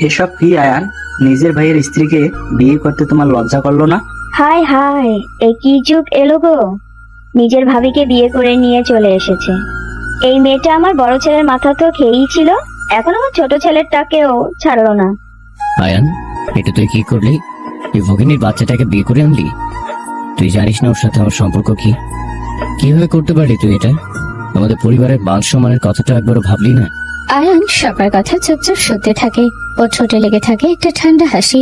এসব কি আয়ান? নিজের ভাইয়ের স্ত্রীকে বিয়ে করতে তোমার লজ্জা করলো না? হায় হায়, এ কি যুগ এলো গো! নিজের ভাবিকে বিয়ে করে নিয়ে চলে এসেছে। এই মেয়েটা আমার বড় ছেলের মাথা তো খেয়েই ছিল, এখন আমার ছোট ছেলেরটাকেও ছাড়লো না। আয়ান, এটা তুই কি করলি? তুই ভগিনীর বাচ্চাটাকে বিয়ে করে আনলি? তুই জানিস না ওর সাথে আমার সম্পর্ক কি? কিভাবে করতে পারলি তুই এটা? আমাদের পরিবারের মান সম্মানের কথাটা একবারও ভাবলি না? আয়ান সবার কথা চুপচাপ শুনতে থাকে। ওর ঠোঁটে লেগে থাকে একটা ঠান্ডা হাসি।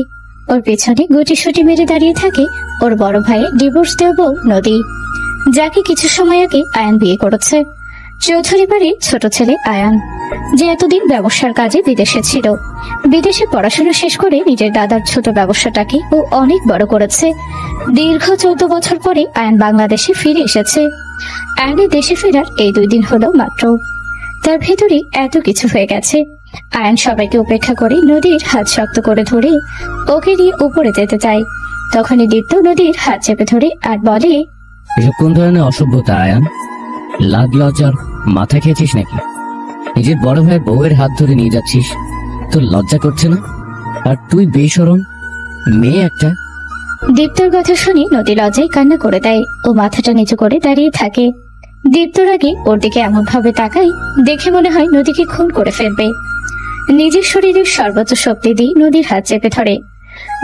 ওর পেছনে গুটিসুটি মেরে দাঁড়িয়ে থাকে ওর বড় ভাইয়ের ডিভোর্স দেওয়া বউ নদী, যাকে কিছু সময় আগে আয়ান বিয়ে করেছে। চৌধুরী বাড়ির ছোট ছেলে আয়ান, যে এতদিন ব্যবসার কাজে বিদেশে ছিল। বিদেশে পড়াশোনা শেষ করে নিজের দাদার ছোট ব্যবসাটাকে ও অনেক বড় করেছে। দীর্ঘ 14 বছর পরে আয়ান বাংলাদেশে ফিরে এসেছে। আয়ানের দেশে ফেরার এই 2 দিন হলো মাত্র। তার ভেতরে এত কিছু হয়ে গেছে। আয়ান সবাইকে উপেক্ষা করে নদীর হাত শক্ত করে ধরে ওকে নিয়ে উপরে যেতে চায়। তখনই দীপ্ত নদীর হাত চেপে ধরে আর বলে, এসব কোন ধরনের অসভ্যতা আয়ান? লাজ লজ্জার মাথা খেয়েছিস নাকি? নিজের বড় ভাইয়ের বউয়ের হাত ধরে নিয়ে যাচ্ছিস, তোর লজ্জা করছে না? আর তুই বেশরম মেয়ে একটা। দীপ্তর কথা শুনে নদী লজ্জায় কান্না করে দেয়। ও মাথাটা নিচু করে দাঁড়িয়ে থাকে। দীপ্তর আগে ওর দিকে এমন ভাবে তাকায়, দেখে মনে হয় নদীকে খুন করে ফেলবে। নিজের শরীরের সর্বোচ্চ শক্তি দিয়ে নদীর হাত চেপে ধরে।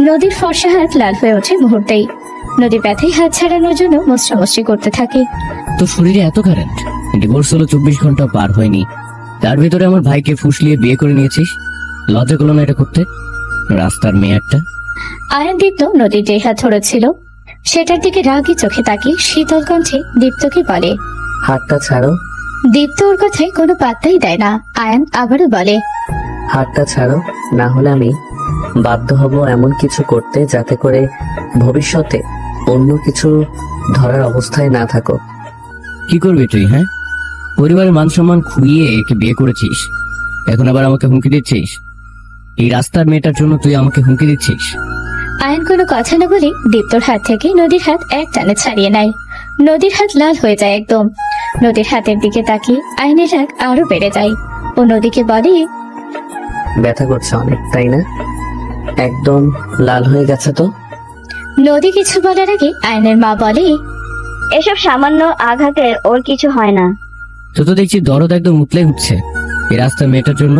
নদীর ফর্সা হাত লাল হয়ে ওঠে মুহূর্তেই। নদী ব্যথায় হাত ছাড়ানোর জন্য মুচড়ামুচড়ি করতে থাকে। তোর শরীরে এত কারেন্ট? ডিভোর্স হলো 24 ঘন্টা পার হয়নি, তার ভিতরে আমার ভাইকে ফুসলিয়ে বিয়ে করে নিয়েছিস? লজ্জা করলো না এটা করতে? রাস্তার মেয়ে একটা। আয়ান দীপ্ত নদীর যে হাত ধরেছিল সেটার দিকে রাগী চোখে তাকিয়ে শীতল কণ্ঠে দীপ্তকে বলে, হাতটা ছাড়ো। দীপ্ত ওর কথায় কোনো পাত্তাই দেয় না। আয়ান আবারও বলে, হাতটা ছাড়ো, না হলে আমি বাধ্য হব এমন কিছু করতে যাতে করে ভবিষ্যতে অন্য কিছু ধরার অবস্থায় না থাকো। কি করবি তুই? হ্যাঁ, পরিবারের মান সম্মান খুইয়ে একে বিয়ে করেছিস, এখন আবার আমাকে হুমকি দিচ্ছিস? এই রাস্তার মেয়েটার জন্য তুই আমাকে হুমকি দিচ্ছিস? আয়ান কোনো কথা না বলে দীপ্তর হাত থেকে নদীর হাত এক টানে ছাড়িয়ে নেয়। নদীর হাত লাল হয়ে যায় একদম। নদীর হাতের দিকে তাকিয়ে আয়নের রাগ আরো বেড়ে যায়। ও নদীকে বলে, ব্যথা করছে অনেক, তাই না? একদম লাল হয়ে গেছে তো। নদী কিছু বলার আগে আয়নের মা বলে, এসব সামান্য আঘাতে ওর কিছু হয় না। তো তো দেখছি দরদ একদম উতলে উঠছে এই রাস্তার মেয়েটার জন্য।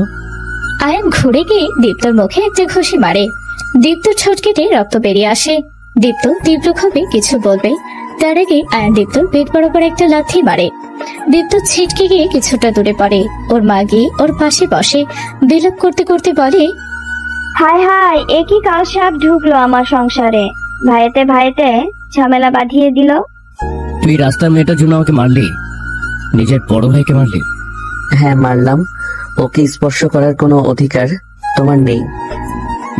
আয়ন ঘুরে গিয়ে দীপ্তর মুখে একটা ঘুষি মারে। দীপ্ত ছোট কেটে রক্ত বেরিয়ে আসে। দীপ্ত তীব্র ক্ষোভে কিছু বলবে, তার আগে আয়ন দীপ্তর পেট বরাবর একটা লাথি মারে। দীপ্ত ছিটকে গিয়ে কিছুটা দূরে পড়ে। ওর মা গিয়ে ওর পাশে বসে বিলাপ করতে করতে বলে, হায় হায়, এ কি কাল সাপ ঢুকলো আমার সংসারে! ভাইতে ভাইতে ঝামেলা বাঁধিয়ে দিল। তুই রাস্তার মেয়েটার জন্য আমাকে মারলি, নিজের বড় ভাইকে মারলি। হ্যাঁ, মারলাম। ওকে স্পর্শ করার কোনো অধিকার তোমার নেই।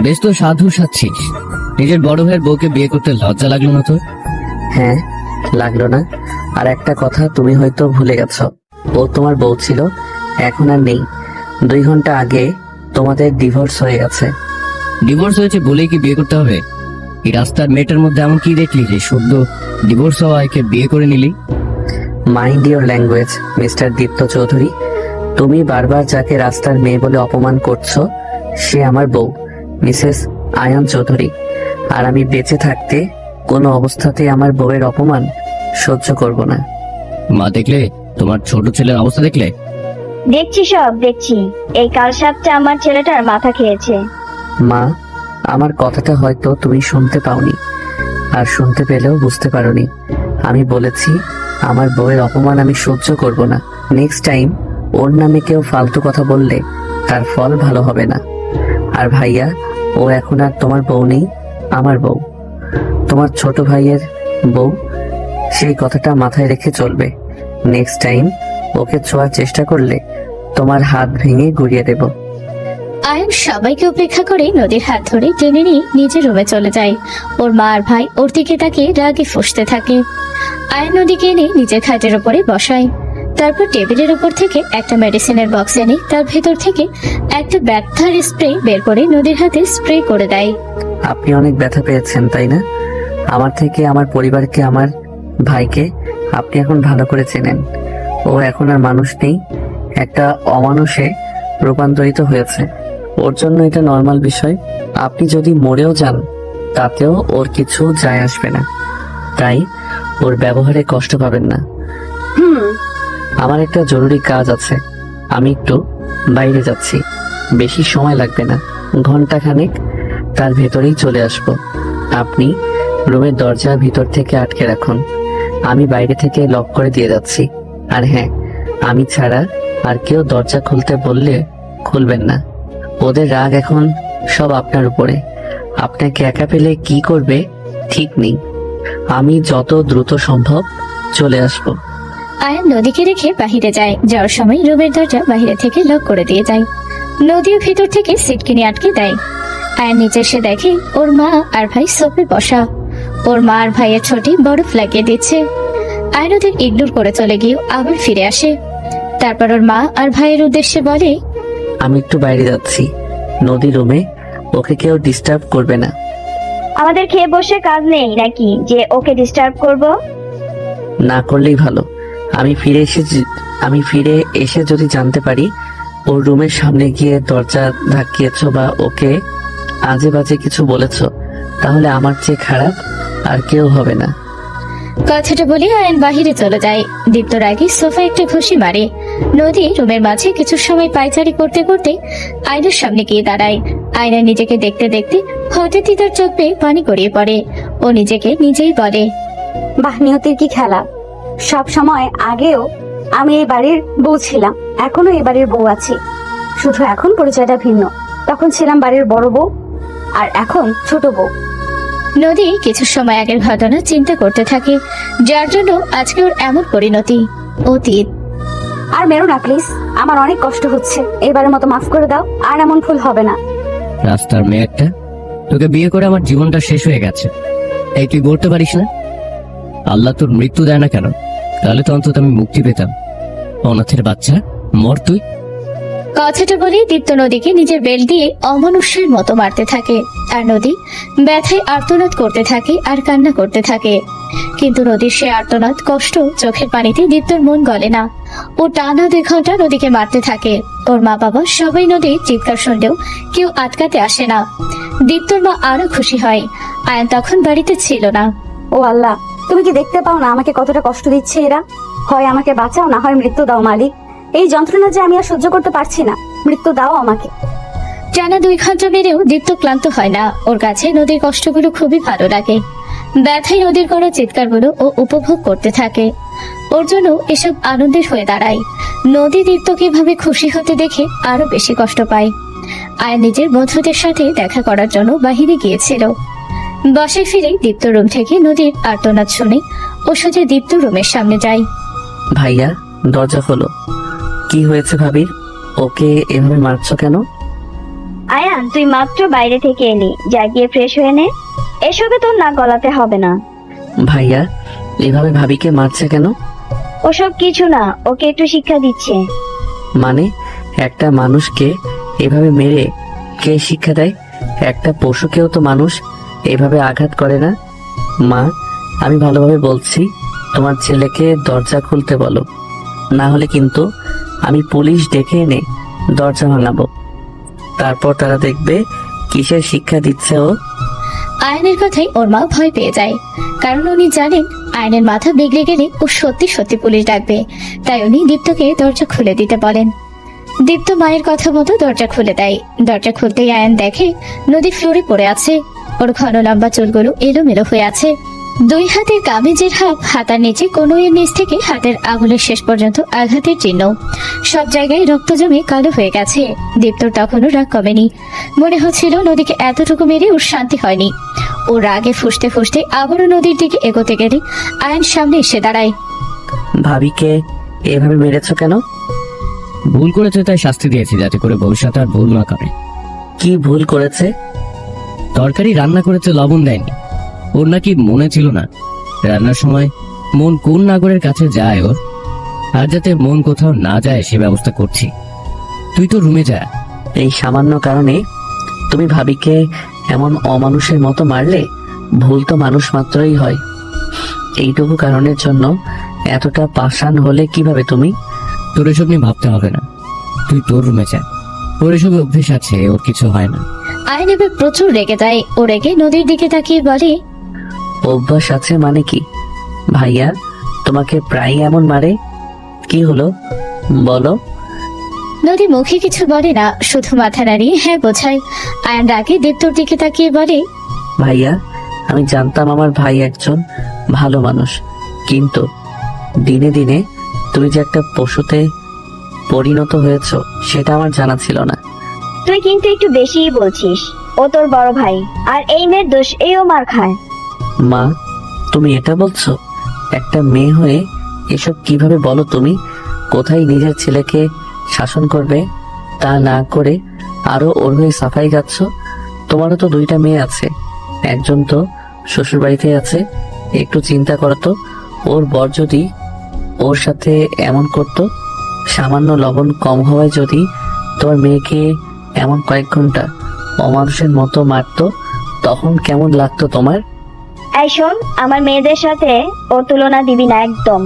বেশ তো সাধু সাচ্ছিস, নিজের বড় ভাইয়ের বউকে বিয়ে করতে লজ্জা লাগলো না তোর? হ্যাঁ, লাগলো না। আর একটা কথা তুমি হয়তো ভুলে গেছ, ও তোমার বউ ছিল, এখন আর নেই। 2 ঘন্টা আগে তোমাদের ডিভোর্স হয়ে গেছে। ডিভোর্স হয়েছে বলেই কি বিয়ে করতে হবে? এই রাস্তার মেয়েটার মধ্যে এমন কি দেখলি যে সদ্য ডিভোর্স হওয়া একে বিয়ে করে নিলি? Mind your language mister Dipto Chowdhury. তুমি বারবার যাকে রাস্তার মেয়ে বলে অপমান করছো সে আমার বউ, মিসেস আয়ান চৌধুরী। আর আমি বেঁচে থাকতে কোনো অবস্থাতেই আমার বউয়ের অপমান সহ্য করব না। মা, দেখলে তোমার ছোট ছেলের অবস্থা? দেখলে? দেখছি, সব দেখছি। এই কাল সাপটা আমার ছেলেটার মাথা খেয়েছে। মা, আমার কথাটা হয়তো তুমি শুনতে পাওনি, আর শুনতে পেলেও বুঝতে পারোনি। আমি বলেছি আমার বউয়ের অপমান আমি সহ্য করব না। নেক্সট টাইম ওর নামে কেউ ফালতু কথা বললে তার ফল ভালো হবে না। আর ভাইয়া, ও এখন আর তোমার বউ নেই, আমার বউ, তোমার ছোট ভাইয়ের বউ। সেই কথাটা মাথায় রেখে চলবে। নেক্সট টাইম ওকে ছোঁয়ার চেষ্টা করলে তোমার হাত ভেঙে গুড়িয়ে দেব। আয়ন সবাইকে উপেক্ষা করে নদীর হাত ধরে টেনে নিয়ে নিজের রুমে চলে যায়। ওর মা আর ভাই ওর দিকে তাকিয়ে রাগে ফুঁসতে থাকে। আয়ন নদীকে এনে নিজের খাটের উপরে বসায়। তারপর টেবিলের উপর থেকে একটা মেডিসিনের বক্স এনে তার ভেতর থেকে একটা ব্যথার স্প্রে বের করে নদীর হাতে স্প্রে করে দেয়। আপনি অনেক ব্যথা পেয়েছেন, তাই না? আমার থেকে আমার পরিবারকে, আমার ভাইকে আপনি এখন ভালো করে চেনেন। ও এখন আর মানুষ নেই, একটা অমানুষে রূপান্তরিত হয়েছে। ওর জন্য এটা নর্মাল বিষয়। আপনি যদি মরেও যান তাতেও ওর কিছু যায় আসবে না, তাই ওর ব্যবহারে কষ্ট পাবেন না। আমার একটা জরুরি কাজ আছে, আমি একটু বাইরে যাচ্ছি, বেশি সময় লাগবে না, ঘন্টাখানেক, তার ভেতরেই চলে আসব। আপনি রুমের দরজা ভিতর থেকে আটকে রাখুন, আমি বাইরে থেকে লক করে দিয়ে যাচ্ছি। আর হ্যাঁ, আমি ছাড়া আর কেউ দরজা খুলতে বললে খুলবেন না। ওদের রাগ এখন সব আপনার উপরে, আপনাকে একা পেলে কি করবে ঠিক নেই। আমি যত দ্রুত সম্ভব চলে আসব। আয়ান নদীকে রেখে বাহিরে যায়। যাওয়ার সময় রুমের দরজা বাহিরে থেকে লক করে দিয়ে যায়। নদীও ভিতর থেকে সিটকিনি আটকে দেয়। আয়ান নিচে এসে দেখে ওর মা আর ভাই সোফে বসা। ওর মা আর ভাইয়ের ছোটি বরফ লাগিয়ে দিচ্ছে। আয়ান ওদের ইগনোর করে চলে গিয়ে আবার ফিরে আসে। তারপর ওর মা আর ভাইয়ের উদ্দেশ্যে বলে, আমি একটু বাইরে যাচ্ছি, নদী রুমে, ওকে কেউ ডিস্টার্ব করবে না। আমাদের খেয়ে বসে কাজ নেই নাকি যে ওকে ডিস্টার্ব করব? না করলেই ভালো। আমি ফিরে এসে যদি জানতে পারি ওর রুমের সামনে গিয়ে দরজা ধাক্কিয়েছো বা ওকে আজে বাজে কিছু বলেছো, তাহলে আমার চেয়ে খারাপ আর কেউ হবে না। কথাটা বলে আয়ন বাহিরে চলে যায়। দীপ্তর আগে সোফা একটা ঘুষি মারে। নদী রুমের মাঝে কিছু সময় পায়চারি করতে করতে আয়নার সামনে গিয়ে দাঁড়ায়। আয়না নিজেকে দেখতে দেখতে হঠাৎই তার চোখ পেয়ে পানি গড়িয়ে পড়ে। ও নিজেকে নিজেই বলে, বাহ, নিয়তির কি খেলা! সব সময় আগেও আমি এই বাড়ির বউ ছিলাম, এখনো এই বাড়ির বউ আছি, শুধু এখন পরিচয়টা ভিন্ন। তখন ছিলাম বাড়ির বড় বউ, আর এখন ছোট বউ। নদী কিছু সময় আগের ঘটনা চিন্তা করতে থাকে, যার জন্য আজকে ওর এমন পরিণতি। অতীত আর মেরো না প্লিজ, আমার অনেক কষ্ট হচ্ছে, এবারের মতো মাফ করে দাও, আর এমন ভুল হবে না। রাস্তার মেয়ে একটা, তোকে বিয়ে করে আমার জীবনটা শেষ হয়ে গেছে, এই তুই বলতে পারিস না? আল্লাহ তোর মৃত্যু দেয় না কেন? তাহলে তো অন্তত আমি মুক্তি পেতাম। অনাথের বাচ্চা, মর তুই। কথাটা বলে দীপ্ত নদীকে নিজের বেল দিয়ে অমানুষ্যের মতো মারতে থাকে। আর নদী ব্যথায় আর্তনাদ করতে থাকে আর কান্না করতে থাকে। কিন্তু নদীর সে আর্তনাদ, কষ্ট, চোখের পানিতে দীপ্তর মন গলে না। ও টানা 2 ঘন্টা নদীকে মারতে থাকে। ওর মা বাবা সবাই নদীর চিৎকার শুনলেও কেউ আটকাতে আসে না। দীপ্তর মা আরো খুশি হয়। আয়ান তখন বাড়িতে ছিল না। ও আল্লাহ, তুমি কি দেখতে পাও না আমাকে কতটা কষ্ট দিচ্ছে এরা? হয় আমাকে বাঁচাও, না হয় মৃত্যু দাও মালিক। এই যন্ত্রণা যে আমি আর সহ্য করতে পারছি না, মৃত্যু দাও আমাকে। টানা 2 ঘন্টা মেরেও দীপ্ত ক্লান্ত হয় না। ওর কাছে নদীর কষ্টগুলো খুবই ভালো লাগে। ব্যথায় নদীর করা চিৎকারগুলো ও উপভোগ করতে থাকে। ওর জন্য এসব আনন্দের হয়ে দাঁড়ায়। নদী দীপ্তকে এভাবে খুশি হতে দেখে আরো বেশি কষ্ট পায়। আয়ান নিজের বন্ধুদের সাথে দেখা করার জন্য বাহিরে গিয়েছিল। বাসায় ফিরে দীপ্ত রুম থেকে নদীর আর্তনাদ শুনে ও সোজা দীপ্ত রুমের সামনে যায়। ভাইয়া, দরজা খোলো। কি হয়েছে ভাবির? ওকে এভাবে মারছো কেন? আয়ান, তুই মাত্র বাইরে থেকে এলি, যা গিয়ে ফ্রেশ হয়ে নে। এসবে তোর না গলাতে হবে না। ভাইয়া এভাবে ভাবিকে মারছে কেন? ওসব কিছু না, ওকে একটু শিক্ষা দিচ্ছে। মানে একটা মানুষকে এভাবে মেরে কে শিক্ষা দেয়? একটা পশুকেও তো মানুষ এভাবে আঘাত করে না। মা, আমি ভালোভাবে বলছি, তোমার ছেলেকে দরজা খুলতে বলো, না হলে কিন্তু আমি পুলিশ ডেকে এনে দরজা ভাঙাবো। তারপর তারা দেখবে কিসের শিক্ষা দিচ্ছে ও। আয়নের কথাই ওর মা ভয় পেয়ে যায়, কারণ উনি জানেন আয়নের মাথা বিগড়ে গেলে ও সত্যি সত্যি পুলিশ ডাকবে। তাই উনি দীপ্তকে দরজা খুলে দিতে বলেন। দীপ্ত মায়ের কথা মতো দরজা খুলে দেয়। দরজা খুলতেই আয়ন দেখে নদী ফ্লোরে পড়ে আছে। ওর ঘন লম্বা চুলগুলো এলোমেলো হয়ে আছে। 2 হাতে কামিজের হাতার নিচে কনুইয়ের নিচ থেকে হাতের আঙুলের শেষ পর্যন্ত আঘাতের চিহ্ন। সব জায়গায় রক্ত জমে কালো হয়ে গেছে। দীপ্তর তখনও রাগ কমেনি। মনে হচ্ছিল নদীকে এতটুকু মেরে ওর শান্তি হয়নি। ও রাগে ফুঁসতে ফুঁসতে আবারও নদীর দিকে এগোতে গেলে আয়ন সামনে এসে দাঁড়ায়। ভাবিকে এভাবে মেরেছো কেন? ভুল করেছে তাই শাস্তি দিয়েছি, যাতে করে ভবিষ্যতে আর ভুল না করে। কি ভুল করেছে? তরকারি রান্না করেছে, লবণ দেয়নি। ওর নাকি মনে ছিল না রান্নার সময় মন কোন নাগরের কাছে যায় ওর। আর যাতে মন কোথাও না যায় সে ব্যবস্থা করছি। তুই তো রুমে যা। এই সামান্য কারণে তুমি ভাবিকে এমন অমানুষের মতো মারলে? ভুল তো মানুষ মাত্রই হয়। এইটুকু কারণের জন্য এতটা পাষাণ হলে কিভাবে তুমি? তোর এসব নিয়ে ভাবতে হবে না, তুই তোর রুমে যা। ওর এসব অভ্যেস আছে, ওর কিছু হয় না। আয়ন এবার প্রচুর রেগে যায়। ও রেগে নদীর দিকে তাকিয়ে বলে, অভ্যাস আছে মানে কি? ভাইয়া তোমাকে প্রায় এমন মারে? কি হলো বলো। নদী মুখে কিছু বলে না, শুধু মাথা নাড়িয়ে হ্যাঁ বোঝায়। আয়ন রাগে দীপ্তর দিকে তাকিয়ে বলে, ভাইয়া আমি জানতাম আমার ভাই একজন ভালো মানুষ, কিন্তু দিনে দিনে তুমি যে একটা পশুতে পরিণত হয়েছ সেটা আমার জানা ছিল না। তুই কিন্তু একটু বেশিই বলছিস। ও তোর বড় ভাই, আর এই মেয়ের দোষ ও মার খায়। মা তুমি এটা বলছো? একটা মেয়ে হয়ে এসব কিভাবে বলো তুমি? কোথায় নিজের ছেলেকে শাসন করবে তা না করে আরো ওর হয়ে সাফাই গাচ্ছ। তোমারও তো দুইটা মেয়ে আছে, একজন তো শ্বশুর বাড়িতে আছে। একটু চিন্তা করো তো, ওর বর যদি ওর সাথে এমন করতো, সামান্য লবণ কম হওয়ায় যদি তোমার মেয়েকে এমন কয়েক ঘন্টা অমানুষের মতো মারতো, তখন কেমন লাগতো তোমার? এই শোন, আমার মেয়েদের সাথে ওর তুলনা দিবি না একদম।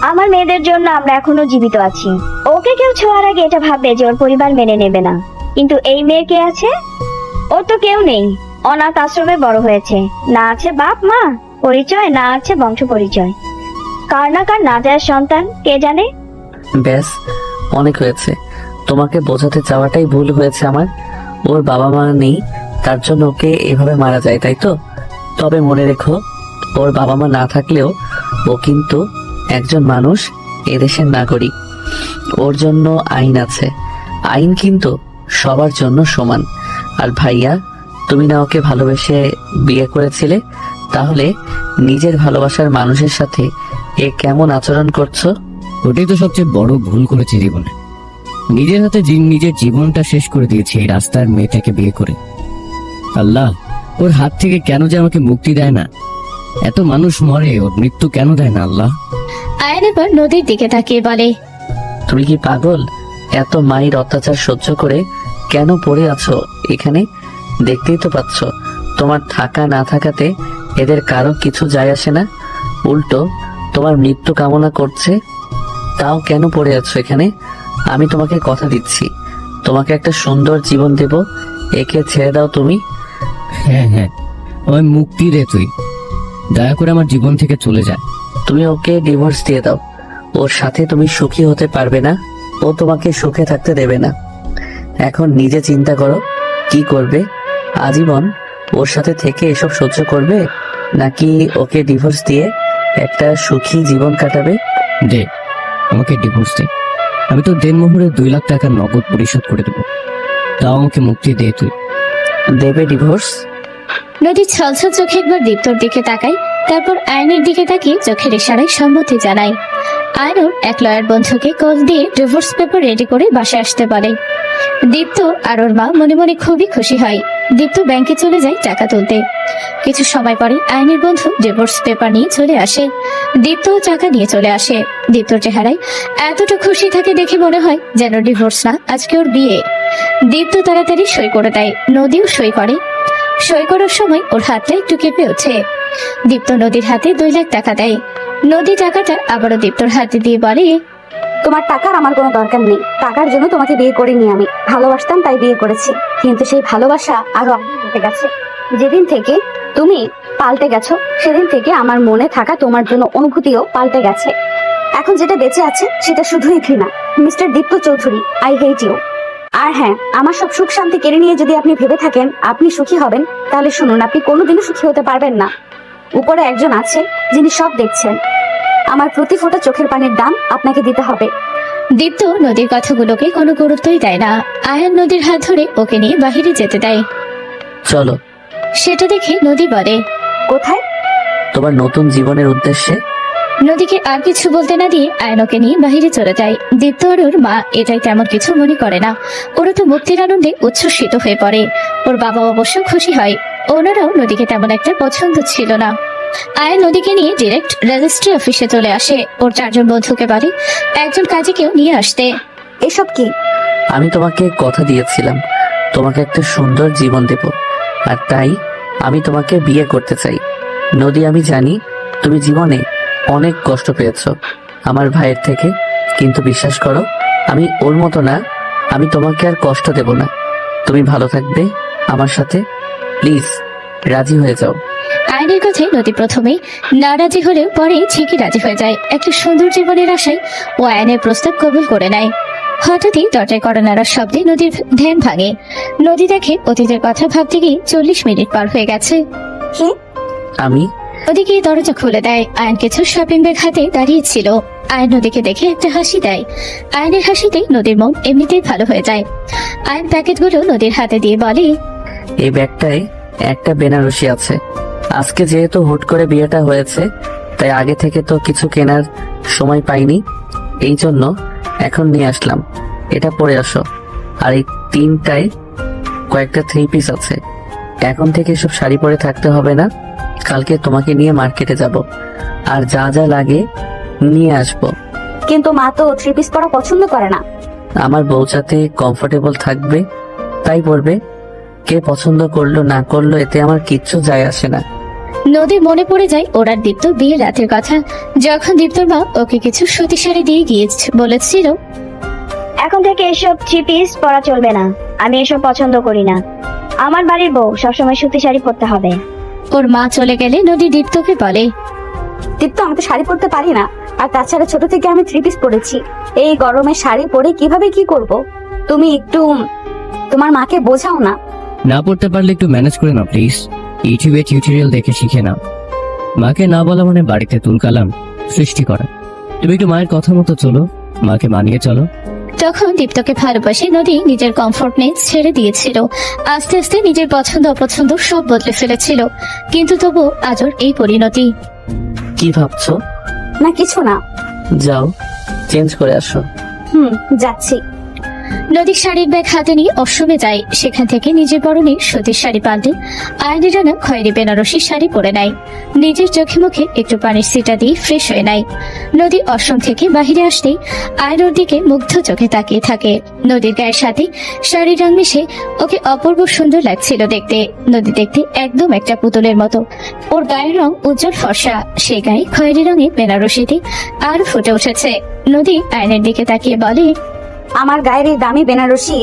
আমার মেয়েদের জন্য আমরা এখনো জীবিত আছি। ওকে কেউ ছোঁয়ার আগে এটা ভাববে যে ওর পরিবার মেনে নেবে না, কিন্তু এই মেয়ের কে আছে? ওর তো কেউ নেই, অনাথ আশ্রমে বড় হয়েছে। না আছে বাপ মা পরিচয়, না আছে বংশ পরিচয়। কার না কার না যায় সন্তান, কে জানে। ব্যাস অনেক হয়েছে, তোমাকে বোঝাতে চাওয়াটাই ভুল হয়েছে আমার। ওর বাবা মা নেই, তার জন্য ওকে এভাবে মারা যায়, তাই তো? তবে মনে রেখো, ওর বাবা মা না থাকলেও ও কিন্তু একজন মানুষ, এদেশের নাগরিক। ওর জন্য আইন আছে, আইন কিন্তু সবার জন্য সমান। আর ভাইয়া তুমি না ওকে ভালোবেসে বিয়ে করেছিলে, তাহলে নিজের ভালোবাসার মানুষের সাথে এ কেমন আচরণ করছো? ওটাই তো সবচেয়ে বড় ভুল করেছে জীবনে। নিজের হাতে নিজের জীবনটা শেষ করে দিয়েছে এই রাস্তার মেয়েটাকে বিয়ে করে। আল্লাহ, ওর হাত থেকে কেন যে আমাকে মুক্তি দেয় না? এত মানুষ মরে, ওর মৃত্যু কেন দেয় না আল্লাহ? আয়ন এবার নদীর দিকে তাকিয়ে বলে, তুমি কি পাগল? এত মায়ের অত্যাচার সহ্য করে কেন পড়ে আছো এখানে? দেখতেই তো পাচ্ছ, তোমার থাকা না থাকাতে এদের কারো কিছু যায় আসে না, উল্টো তোমার মৃত্যু কামনা করছে। তাও কেন পড়ে আছো এখানে? আমি তোমাকে কথা দিচ্ছি, তোমাকে একটা সুন্দর জীবন দেব, একে ছেড়ে দাও তুমি। হ্যাঁ হ্যাঁ, ওই মুক্তি দে তুই, দয়া করে আমার জীবন থেকে চলে যায়। তুমি ওকে ডিভোর্স দিয়ে দাও, ওর সাথে তুমি সুখী হতে পারবে না, ও তোমাকে সুখে থাকতে দেবে না। এখন নিজে চিন্তা করো, কি করবে? আজীবন ওর সাথে থেকে এসব সহ্য করবে, নাকি ওকে ডিভোর্স দিয়ে একটা সুখী জীবন কাটাবে? দে, আমাকে ডিভোর্স দে। আমি তো দেনমোহরে 2 লাখ টাকা নগদ পরিশোধ করে দেবো। তাও আমাকে মুক্তি দে তুই। দেবে ডিভোর্স? নদী ছলছল চোখে একবার দীপ্তর দিকে তাকায়, তারপর আয়নের দিকে তাকিয়ে চোখের ইশারায় সম্মতি জানায়। আয়নুর এক লয়ার বন্ধুকে কল দিয়ে ডিভোর্স পেপার রেডি করে বাসায় আসতে বলে। দীপ্ত আর ওর মা মনে মনে খুবই খুশি হয়। দীপ্ত ব্যাংকে চলে যায় টাকা তুলতে। কিছু সময় পরে আয়নের বন্ধু ডিভোর্স পেপার নিয়ে চলে আসে। দীপ্ত টাকা নিয়ে চলে আসে। দীপ্তর চেহারায় এতটা খুশি থাকে দেখে মনে হয় যেন ডিভোর্স না, আজকে ওর বিয়ে। দীপ্ত তাড়াতাড়ি সই করে দেয়, নদীও সই করে। সই করার সময় ওর হাতটা একটু কেঁপে ওঠে। দীপ্ত নদীর হাতে 2 লাখ টাকা দেয়। নদী টাকাটা আবারও দীপ্তর হাতে দিয়ে বলে, তোমার টাকার আমার কোনো দরকার নেই। টাকার জন্য তোমাকে বিয়ে করিনি আমি, ভালোবাসতাম তাই বিয়ে করেছি। কিন্তু সেই ভালোবাসা আরো উঠে গেছে। যেদিন থেকে তুমি পাল্টে গেছো, সেদিন থেকে আমার মনে থাকা তোমার জন্য অনুভূতিও পাল্টে গেছে। এখন যেটা বেঁচে আছে সেটা শুধুই ঘৃণা। Mister Dipto Chowdhury, I hate you. আর হ্যাঁ, আমার সব সুখ শান্তি কেড়ে নিয়ে যদি আপনি ভেবে থাকেন আপনি সুখী হবেন, তাহলে শুনুন, আপনি কোনোদিনও সুখী হতে পারবেন না। উপরে একজন আছে যিনি সব দেখছেন। আমার প্রতি ফোঁটা চোখের পানির দাম আপনাকে দিতে হবে। দীপ্ত নদীর কথাগুলোকে কোনো গুরুত্বই দেয় না। আয়ান নদীর হাত ধরে ওকে নিয়ে বাহিরে যেতে দেয়। চলো। সেটা দেখে নদী বলে, কোথায়? তোমার নতুন জীবনের উদ্দেশ্যে। নদীকে আর কিছু বলতে না দিয়ে আয়নকে নিয়ে বাহিরে চলে যায়। দীপ্ত আর ওর মা এটাই তেমন কিছু মনে করে না। ওরা তো মুক্তির আনন্দে উচ্ছ্বসিত হয়ে পড়ে। ওর বাবা অবশ্য খুশি হয়। ওনারাও নদীকে তেমন একটা পছন্দ ছিল না। আয়ান নদীকে নিয়ে ডিরেক্ট রেজিস্ট্রি অফিসে চলে আসে। ওর 4 জন বন্ধুকে বলে একজন কাজীকেও নিয়ে আসতে। এসব কি? আমি তোমাকে কথা দিয়েছিলাম তোমাকে একটা সুন্দর জীবন দেব, আর তাই আমি তোমাকে বিয়ে করতে চাই। নদী, আমি জানি তুমি জীবনে অনেক কষ্ট পেয়েছো আমার ভাইয়ের থেকে, কিন্তু বিশ্বাস করো, আমি ওর মতো না, আমি তোমাকে আর কষ্ট দেব না। তুমি ভালো থাকবে আমার সাথে, প্লিজ রাজি হয়ে যাও। আয়নের কথায় নদী প্রথমে না রাজি হলেও পরে ঠিকই রাজি হয়ে যায়। একটা সুন্দর জীবনের আশায় ও আয়নের প্রস্তাব কবুল করে নেয়। হঠাৎই দরজায় কড়া নাড়ার শব্দে নদীর ধ্যান ভাঙে। নদী দেখে অতীতের কথা ভাবতে গিয়ে 40 মিনিট পার হয়ে গেছে। কে? আমি নদীকে দরজা খুলে দেয়। আয়ন কিছু শপিং ব্যাগ হাতে দাঁড়িয়েছিল। আয়ন নদীকে দেখে একটা হাসি দেয়। আয়নের হাসিতে নদীর মন এমনিতেই ভালো হয়ে যায়। আয়ন প্যাকেটগুলো নদীর হাতে দিয়ে বলে, এই ব্যাগটায় একটা বেনারসি আছে। আজকে যেহেতু হুট করে বিয়েটা হয়েছে, তাই আগে থেকে তো কিছু কেনার সময় পাইনি, এই জন্য এখন নিয়ে আসলাম। এটা পরে আসো। আর এই 3টায় কয়েকটা 3 পিস আছে। এখন থেকে সব শাড়ি পরে থাকতে হবে না। কালকে তোমাকে নিয়ে মার্কেটে যাব, আর যা যা লাগে নিয়ে আসবো। কিন্তু মা তো 3 পিস পরা পছন্দ করে না। আমার বউ যাতে কমফোর্টেবল থাকবে তাই পরবে। কে পছন্দ করলো না করলো এতে আমার কিচ্ছু যায় আসে না। নদীর মনে পড়ে যায় ওর আর দীপ্তর বিয়ের রাতের কথা, যখন দীপ্তর মা ওকে কিছু সুতি শাড়ি দিয়ে বলেছিল, এখন থেকে এসব 3 পিস পরা চলবে না। আমি এসব পছন্দ করি না। আমার বাড়ির বউ সবসময় সুতি শাড়ি পরতে হবে। ওর মা চলে গেলে নদী দীপ্তকে বলে, দীপ্ত, আমি তো শাড়ি পরতে পারি না। আর তাছাড়া ছোট থেকে আমি 3 পিস পরেছি। এই গরমে শাড়ি পরে কিভাবে কি করব? তুমি একটু তোমার মাকে বোঝাও না। না পড়তে পারলে একটু ম্যানেজ করে নাও প্লিজ। ইউটিউবে টিউটোরিয়াল দেখে শিখে নাও। মাকে না বলা মানে বাড়িতে তুলকালাম সৃষ্টি করা। তুমি একটু মায়ের কথা মতো চলো, মাকে মানিয়ে চলো। তখন দীপ্তকে ভালোবাসে নদী নিজের কমফোর্টনেস ছেড়ে দিয়েছিল। আস্তে আস্তে নিজের পছন্দ অপছন্দ সব বদলে ফেলেছিল। কিন্তু তবু আজর এই পরিণতি। কি ভাবছো? না কিছু না। যাও চেঞ্জ করে আসো। যাচ্ছি। নদী শাড়ির ব্যাগ হাতে নিয়ে অসমে যায়। সেখান থেকে নিজের পরনে সুতির শাড়ি পাল্টে আয়নের রানা খয়েরি বেনারসি শাড়ি পরে নেয়। নিজের চোখে মুখে একটু পানির সিটা দিয়ে ফ্রেশ হয়ে নেয়। নদী অশ্রম থেকে বাহিরে আসতেই আয়নের দিকে মুগ্ধ চোখে তাকিয়ে থাকে। নদীর গায়ের সাথে শাড়ির রং মিশে ওকে অপূর্ব সুন্দর লাগছিল দেখতে। নদী দেখতে একদম একটা পুতুলের মতো। ওর গায়ের রং উজ্জ্বল ফর্সা, সে গায়ে খয়েরি রঙের বেনারসিতে আরো ফুটে উঠেছে। নদী আয়নের দিকে তাকিয়ে বলে, আমার গায়ের এই দামি বেনারসি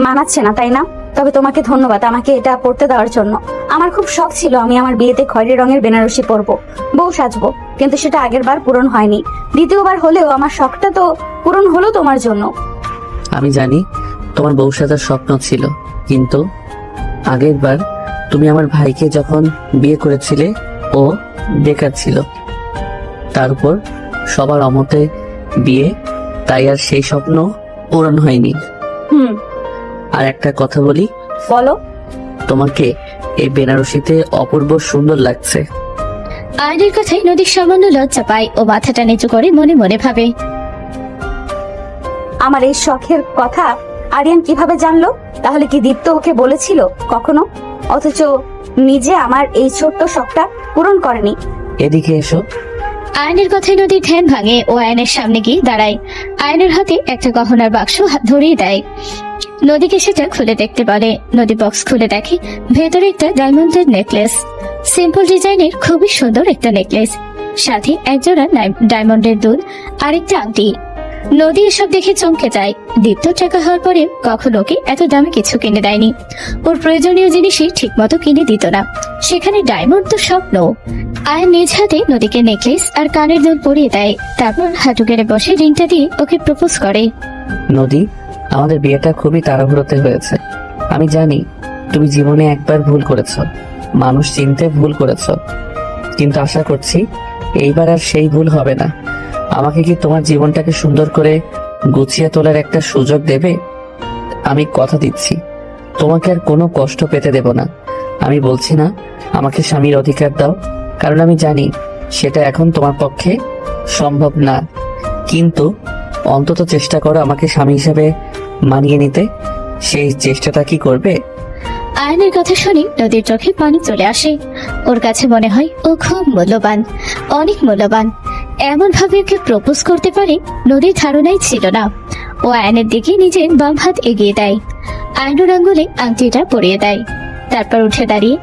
মানাচ্ছে না, তাই না? তবে তোমাকে ধন্যবাদ আমাকে এটা পরতে দেওয়ার জন্য। আমার খুব শখ ছিল আমি আমার বিয়েতে খয়েরি রঙের বেনারসি পরবো, বউ সাজবো, কিন্তু সেটা আগের বার পূরণ হয়নি। দ্বিতীয়বার হলেও আমার শখটা তো পূরণ হলো তোমার জন্য। আমি জানি তোমার বউ সাজার স্বপ্ন ছিল, কিন্তু আগের বার তুমি আমার ভাইকে যখন বিয়ে করেছিলে ও বেকার ছিল, তার উপর সবার অমতে বিয়ে, তাই আর সেই স্বপ্ন পূরণ হয়নি। আর একটা কথা বলি, বলো। তোমাকে এই বেনারসিতে অপূর্ব সুন্দর লাগছে। আয়নের কথায় নদীর সামান্য লজ্জা পায় ও মাথাটা নিচু করে মনে মনে ভাবে, আমার এই শখের কথা আরিয়ান কিভাবে জানলো? তাহলে কি দীপ্ত ওকে বলেছিল কখনো? অথচ নিজে আমার এই ছোট্ট শখটা পূরণ করেনি। এদিকে এসো। আয়নের কথায় নদীর ধ্যান ভাঙে ও আয়নের সামনে গিয়ে দাঁড়ায়। আয়নের হাতে একটা গহনার বাক্স ধরিয়ে দেয়। নদীকে সেটা খুলে দেখতে বলে। নদী বক্স খুলে দেখে ভেতরে একটা ডায়মন্ডের নেকলেস। সিম্পল ডিজাইনের খুবই সুন্দর একটা নেকলেস, সাথে একজোড়া ডায়মন্ডের দুল আর একটা আংটি। নদী এসব দেখে চমকে যায়। দীপ্ত টাকা হওয়ার পরে কখনো ওকে এত দামে কিছু কিনে দেয়নি। ওর প্রয়োজনীয় জিনিসই ঠিক মতো কিনে দিত না, সেখানে ডায়মন্ড তো স্বপ্ন। আয়ন নিজ হাতে নদীকে নেকলেস আর কানের দুল পরিয়ে দেয়। তারপর হাঁটু গেড়ে বসে রিংটা দিয়ে ওকে প্রপোজ করে। নদী, আমাদের বিয়েটা খুবই তাড়াহুড়োতে হয়েছে। আমি জানি তুমি জীবনে একবার ভুল করেছ, মানুষ চিনতে ভুল করেছ, কিন্তু আশা করছি এইবার আর সেই ভুল হবে না। আমাকে কি তোমার জীবনটাকে সুন্দর করে গুছিয়ে তোলার একটা সুযোগ দেবে? আমি কথা দিচ্ছি তোমাকে আর কোনো কষ্ট পেতে দেব না। আমি বলছি না আমাকে স্বামীর অধিকার দাও, কারণ আমি জানি সেটা এখন তোমার পক্ষে সম্ভব না, কিন্তু অন্তত চেষ্টা করো আমাকে স্বামী হিসেবে মানিয়ে নিতে। সেই চেষ্টাটা কি করবে? আয়নের কথা শুনে নদীর চোখে পানি চলে আসে। ওর কাছে মনে হয় ও খুব মূল্যবান, অনেক মূল্যবান। এমন ভাবে ওকে প্রপোজ করতে পারে নদীর ধারণাই ছিল না। ও আয়নের দিকে নিজের বাম হাত এগিয়ে দেয়। আয়নুর আঙ্গুলে আংটিটা পরিয়ে দেয়। তারপর উঠে দাঁড়িয়ে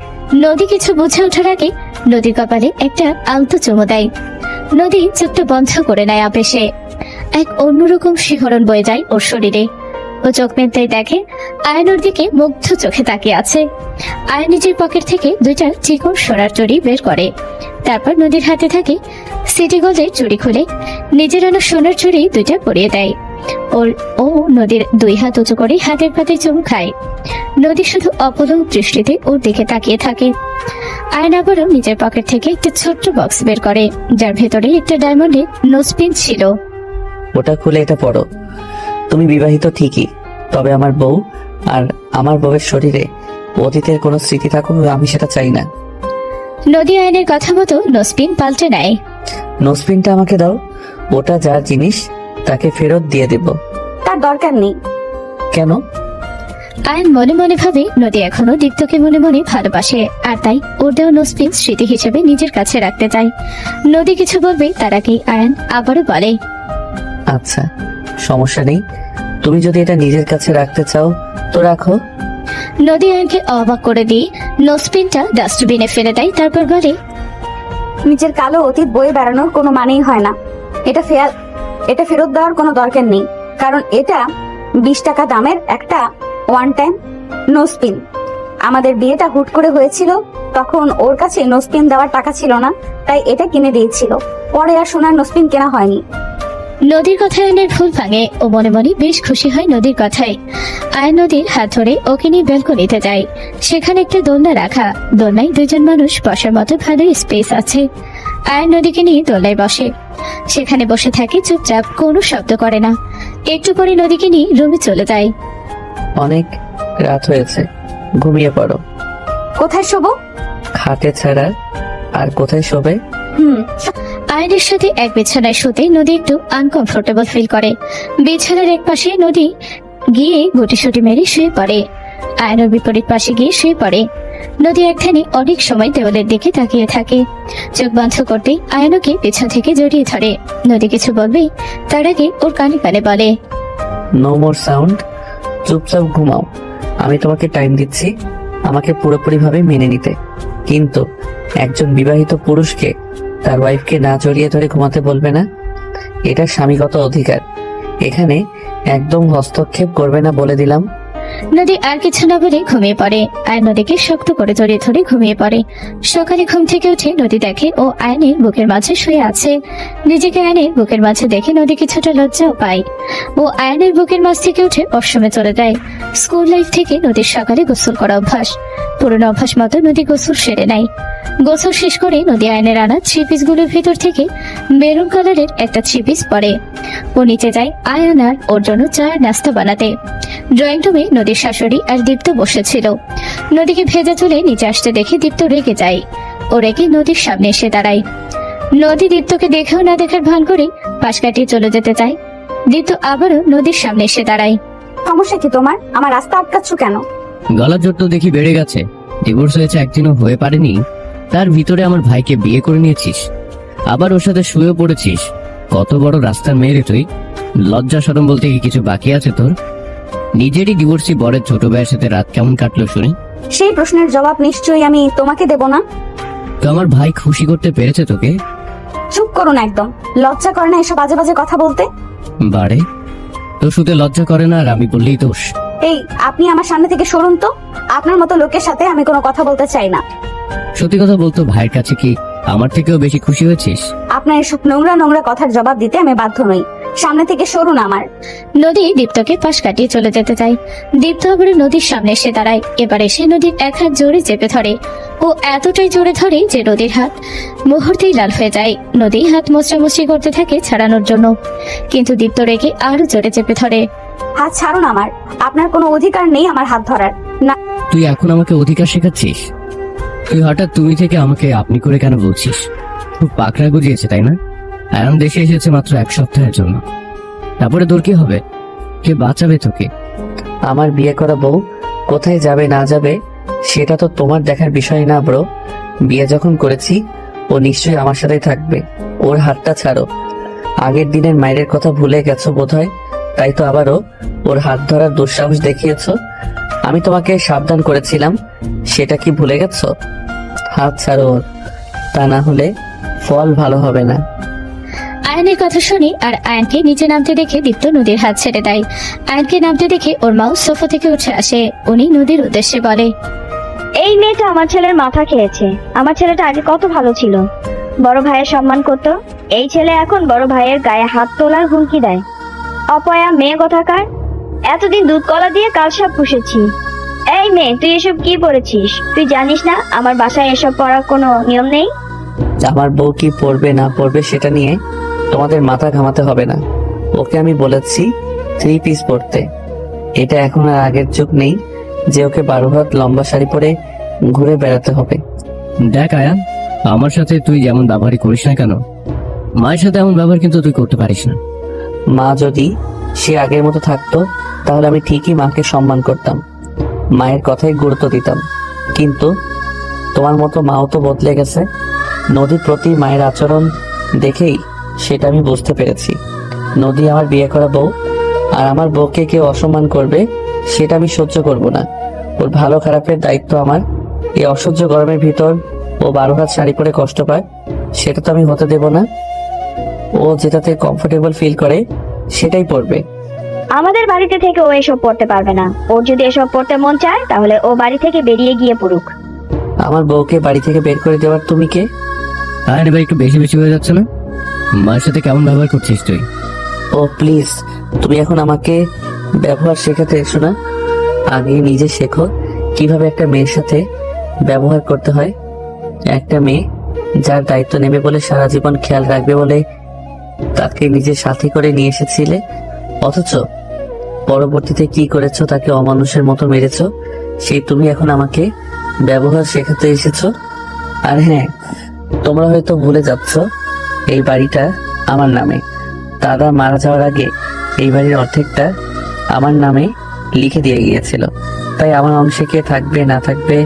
নদী কিছু বুঝে ওঠার আগে নদীর কপালে একটা আলতো চুমু দেয়। নদী চোখটা বন্ধ করে নেয় আবেশে। এক অন্যরকম শিহরণ বয়ে যায় ওর শরীরে। ও চোখ মেলতেই দেখে আয়ন ওর দিকে মুগ্ধ চোখে তাকিয়ে আছে। আয়ন নিজের পকেট থেকে দুইটা চিকন সোনার চুড়ি বের করে, তারপর নদীর হাতে থাকে সিটি গোল্ডের চুড়ি খুলে নিজের আনা সোনার চুড়ি দুইটা পরিয়ে দেয়। ও নদীর দুই হাত উঁচু করে হাতের পাতে চুমু খায়। নদী শুধু অপলক দৃষ্টিতে ওর দিকে তাকিয়ে থাকে। আয়ন আবারও নিজের পকেট থেকে একটা ছোট্ট বক্স বের করে, যার ভেতরে একটা ডায়মন্ডের নোজপিন ছিল। ওটা খুলে এটা পড়ো। তুমি বিবাহিত ঠিকই, তবে আমার বউ আর আমার বউয়ের শরীরে অতীতের কোনো স্মৃতি থাকুক আমি সেটা চাই না। নদী আয়নের কথা মতো নোজপিন পাল্টে নেয়। নোজপিনটা আমাকে দাও, ওটা যার জিনিস তাকে ফেরত দিয়ে দেব। তার দরকার নেই। কেন? আয়ন মনে মনে ভাবে নদী এখনো দীপ্তকে মনে মনে ভালোবাসে, আর তাই ওর দেওয়া নোজপিন স্মৃতি হিসেবে নিজের কাছে রাখতে চায়। নদী কিছু বলবে তার আগেই আয়ন আবারও বলে, আচ্ছা সমস্যা নেই, তুমি যদি এটা নিজের কাছে রাখতে চাও তো রাখো। নদী আয়নকে অবাক করে দিয়ে নোজপিনটা ডাস্টবিনে ফেলে দেয়, তারপর বলে, নিজের কালো অতীত বয়ে বেড়ানোর কোনো মানেই হয় না। এটা ফেরত দেওয়ার কোনো দরকার নেই, কারণ এটা 20 টাকা দামের একটা ওয়ান টাইম নোজপিন। আমাদের বিয়েটা হুট করে হয়েছিল, তখন ওর কাছে নোজপিন দেওয়ার টাকা ছিল না, তাই এটা কিনে দিয়েছিল। পরে আর সোনার নোজপিন কেনা হয়নি। নদীর কথায় আয়নের ভুল ভাঙে। ও মনে মনে বেশ খুশি হয় নদীর কথায়। আয়ন নদীর হাত ধরে ওকে নিয়ে ব্যালকনিতে যায়। সেখানে একটা দোলনা রাখা, দোলনায় দুজন মানুষ বসার মতো ভালোই স্পেস আছে। আয়ন নদীকে নিয়ে দোলনায় বসে, সেখানে বসে থাকে চুপচাপ, কোনো শব্দ করে না। একটু পরে নদীকে নিয়ে রুমে চলে যায়। অনেক রাত হয়েছে, ঘুমিয়ে পড়ো। কোথায় শোবো? খাটে ছাড়া আর কোথায় শোবে? আয়নের সাথে এক বিছানায় শুতে নদী একটু আনকমফোর্টেবল ফিল করে। বিছানার এক পাশে নদী গিয়ে গুটিসুটি মেরে শুয়ে পড়ে। আয়নের বিপরীত পাশে গিয়ে শুয়ে পড়ে। নদী একখানে অনেক সময় দেওয়ালের দিকে তাকিয়ে থাকে। চোখ বন্ধ করতেই আয়নকে পেছন থেকে জড়িয়ে ধরে। নদী কিছু বলবে তার আগে ওর কানে কানে বলে, নো মোর সাউন্ড, চুপচাপ ঘুমাও। আমি তোমাকে টাইম দিচ্ছি আমাকে পুরোপুরি ভাবে মেনে নিতে, কিন্তু একজন বিবাহিত পুরুষকে তার ওয়াইফকে না জড়িয়ে ধরে ঘুমাতে বলবে না। এটা স্বামীগত অধিকার, এখানে একদম হস্তক্ষেপ করবে না বলে দিলাম। নদী আর কিছু না বলে ঘুমিয়ে পড়ে। আয়ন নদীকে শক্ত করে জড়িয়ে ধরে ঘুমিয়ে পড়ে। সকালে ঘুম থেকে উঠে নদী দেখে ও আয়নের বুকের মাঝে শুয়ে আছে। নিজেকে আয়নের বুকের মাঝে দেখে নদী কিছুটা লজ্জাও পায়। ও আয়নের বুকের মাঝ থেকে উঠে ওয়াশরুমে চলে যায়। স্কুল লাইফ থেকে নদীর সকালে গোসল করা অভ্যাস। পুরনো অভ্যাস মতো নদী গোসল সেরে নেয়। গোসল শেষ করে নদী আয়নের আনা 3 পিসগুলোর ভিতর থেকে মেরুন কালারের একটা 3 পিস পরে। ও নিচে যায় আয়ন আর ওর জন্য চায়ের নাস্তা বানাতে। ড্রয়িং রুমে নদীর শাশুড়ি আর দীপ্ত বসেছিল। নদীকে ভেজা চুলে নিচে আসতে দেখে দীপ্ত রেগে যায়। ও রেগে নদীর সামনে এসে দাঁড়ায়। নদী দীপ্তকে দেখেও না দেখার ভান করে পাশ কাটিয়ে চলে যেতে চায়। দীপ্ত আবারও নদীর সামনে এসে দাঁড়ায়। সমস্যা কি তোমার? আমার রাস্তা আটকাচ্ছ কেন? গলার জোর তো দেখি বেড়ে গেছে। ডিভোর্স হয়েছে একদিনও হয়ে পারেনি, তার ভিতরে আমার ভাইকে বিয়ে করে নিয়েছিস, আবার ওর সাথে শুয়ে পড়েছিস। কত বড় রাস্তার মেয়ে তুই! লজ্জা শরম বলতে কি কিছু বাকি আছে তোর? নিজেরই ডিভোর্সি বরের ছোট ভাইয়ের সাথে রাত কেমন কাটলো শুনি? সেই প্রশ্নের জবাব নিশ্চয়ই আমি তোমাকে দেব না। তো আমার ভাই খুশি করতে পেরেছে তোকে? চুপ করুন একদম। লজ্জা করে না এসব বাজে বাজে কথা বলতে? বারে তো শুতে লজ্জা করে না আর আমি বললেই দোষ? এই, আপনি আমার সামনে থেকে সরুন তো। আপনার মতো লোকের সাথে আমি কোনো কথা বলতে চাই না। সত্যি কথা বলতো, ভাইয়ের কাছে কি আমার থেকেও বেশি খুশি হয়েছিস? আপনার এসব নোংরা নোংরা কথার জবাব দিতে আমি বাধ্য নই। সামনে থেকে সরুন আমার। নদী দীপ্তকে পাশ কাটিয়ে চলে যেতে চায়। দীপ্ত আবার নদীর সামনে এসে দাঁড়ায়। এবার এসে নদীর এক হাত জোরে চেপে ধরে। ও এতটাই জোরে ধরে যে নদীর হাত মুহূর্তেই লাল হয়ে যায়। নদী হাত মোছামুছি করতে থাকে ছাড়ানোর জন্য, কিন্তু দীপ্ত রেগে আরো জোরে চেপে ধরে। হাত ছাড়ুন আমার। আপনার কোনো অধিকার নেই আমার হাত ধরার। না, তুই এখন আমাকে অধিকার শেখাচ্ছিস? তুই হঠাৎ তুমি থেকে আমাকে আপনি করে কেন বলছিস? খুব পাকড়া গুজিয়েছে তাই না? আরাম দেশে এসেছে মাত্র 1 সপ্তাহের জন্য, তারপরে তোর কি হবে? কে বাঁচাবে তোকে? আমার বিয়ে করা বউ কোথায় যাবে না যাবে সেটা তো তোমার দেখার বিষয় না ব্রো। বিয়ে যখন করেছি ও নিশ্চয়ই আমার সাথেই থাকবে। ওর হাতটা ছাড়ো। আগের দিনের মায়ের কথা ভুলে গেছো বোধহয়, তাই তো আবারও ওর হাত ধরার দুঃসাহস দেখিয়েছো। আমি তোমাকে সাবধান করেছিলাম, সেটা কি ভুলে গেছো? হাত ছাড়ো ওর, তা না হলে ফল ভালো হবে না। আয়নের কথা শুনে আর আয়নকে নিচে নামতে দেখে দীপ্ত নদীর হাত ছেড়ে দেয়। আয়নকে নামতে দেখে ওর মাও সোফা থেকে উঠে আসে। উনি নদীর উদ্দেশ্যে বলে, এই মেয়েটা আমার ছেলের মাথা খেয়েছে। আমার ছেলেটা আগে কত ভালো ছিল, বড় ভাইয়ের সম্মান করত। এই ছেলে এখন বড় ভাইয়ের গায়ে হাত তোলার হুমকি দেয়। অপয়া মেয়ে কথাকার, এতদিন দুধ কলা দিয়ে কালসাপ পুষেছি। এই মেয়ে, তুই এসব কি পড়েছিস? তুই জানিস না আমার বাসায় এসব পড়ার কোনো নিয়ম নেই? আমার বউ কি পড়বে না পড়বে সেটা নিয়ে তোমাদের মাথা ঘামাতে হবে না। ওকে আমি বলেছি 3 পিস পরতে। এটা এখন আর আগের যুগ নেই যে ওকে 12 হাত লম্বা শাড়ি পরে ঘুরে বেড়াতে হবে। দেখ আয়ান, আমার সাথে তুই যেমন ব্যবহারই করিস না কেন, মায়ের সাথে এমন ব্যবহার কিন্তু তুই করতে পারিস না। মা যদি সে আগের মতো থাকতো তাহলে আমি ঠিকই মাকে সম্মান করতাম, মায়ের কথাই গুরুত্ব দিতাম। কিন্তু তোমার মতো মাও তো বদলে গেছে। নদীর প্রতি মায়ের আচরণ দেখেই সেটা আমি বুঝতে পেরেছি। নদী আমার বিয়ে করা বউ, আর আমার বউকে কেউ অসম্মান করবে সেটা আমি সহ্য করব না। ওর ভালো খারাপের দায়িত্ব আমার। এই অসহ্য গরমের ভিতর ও 12 হাত শাড়ি পরে কষ্ট পায়, সেটা তো আমি হতে দেব না। ও যেটাতে কমফোর্টেবল ফিল করে সেটাই পরবে। আমাদের বাড়িতে থেকে ও এসব পড়তে পারবে না। ওর যদি এসব পড়তে মন চায় তাহলে ও বাড়ি থেকে বেরিয়ে গিয়ে পড়ুক। আমার বউকে বাড়ি থেকে বের করে দেওয়ার তুমি কে? আয়ান, এবার একটু বেশি বেশি হয়ে যাচ্ছে না? মায়ের সাথে কেমন ব্যবহার করছিস তুই? ও প্লিজ, তুমি এখন আমাকে ব্যবহার শেখাতে এসো না। আগে নিজে শেখো কিভাবে একটা মেয়ের সাথে ব্যবহার করতে হয়। একটা মেয়ে যার দায়িত্ব নেবে বলে সারা জীবন খেয়াল রাখবে বলে তাকে নিজের সাথী করে নিয়ে এসেছিলে, অথচ পরবর্তীতে কি করেছো, তাকে অমানুষের মতো মেরেছো। সেই তুমি এখন আমাকে ব্যবহার শেখাতে এসেছো। আর হ্যাঁ, তোমরা হয়তো ভুলে যাচ্ছ এই বাড়িটা আমার নামে। দাদা মারা যাওয়ার আগে এই বাড়ির অর্ধেকটা আমার নামে লিখে দিয়ে গিয়েছিল, তাই আমার অংশে কে থাকবে না থাকবে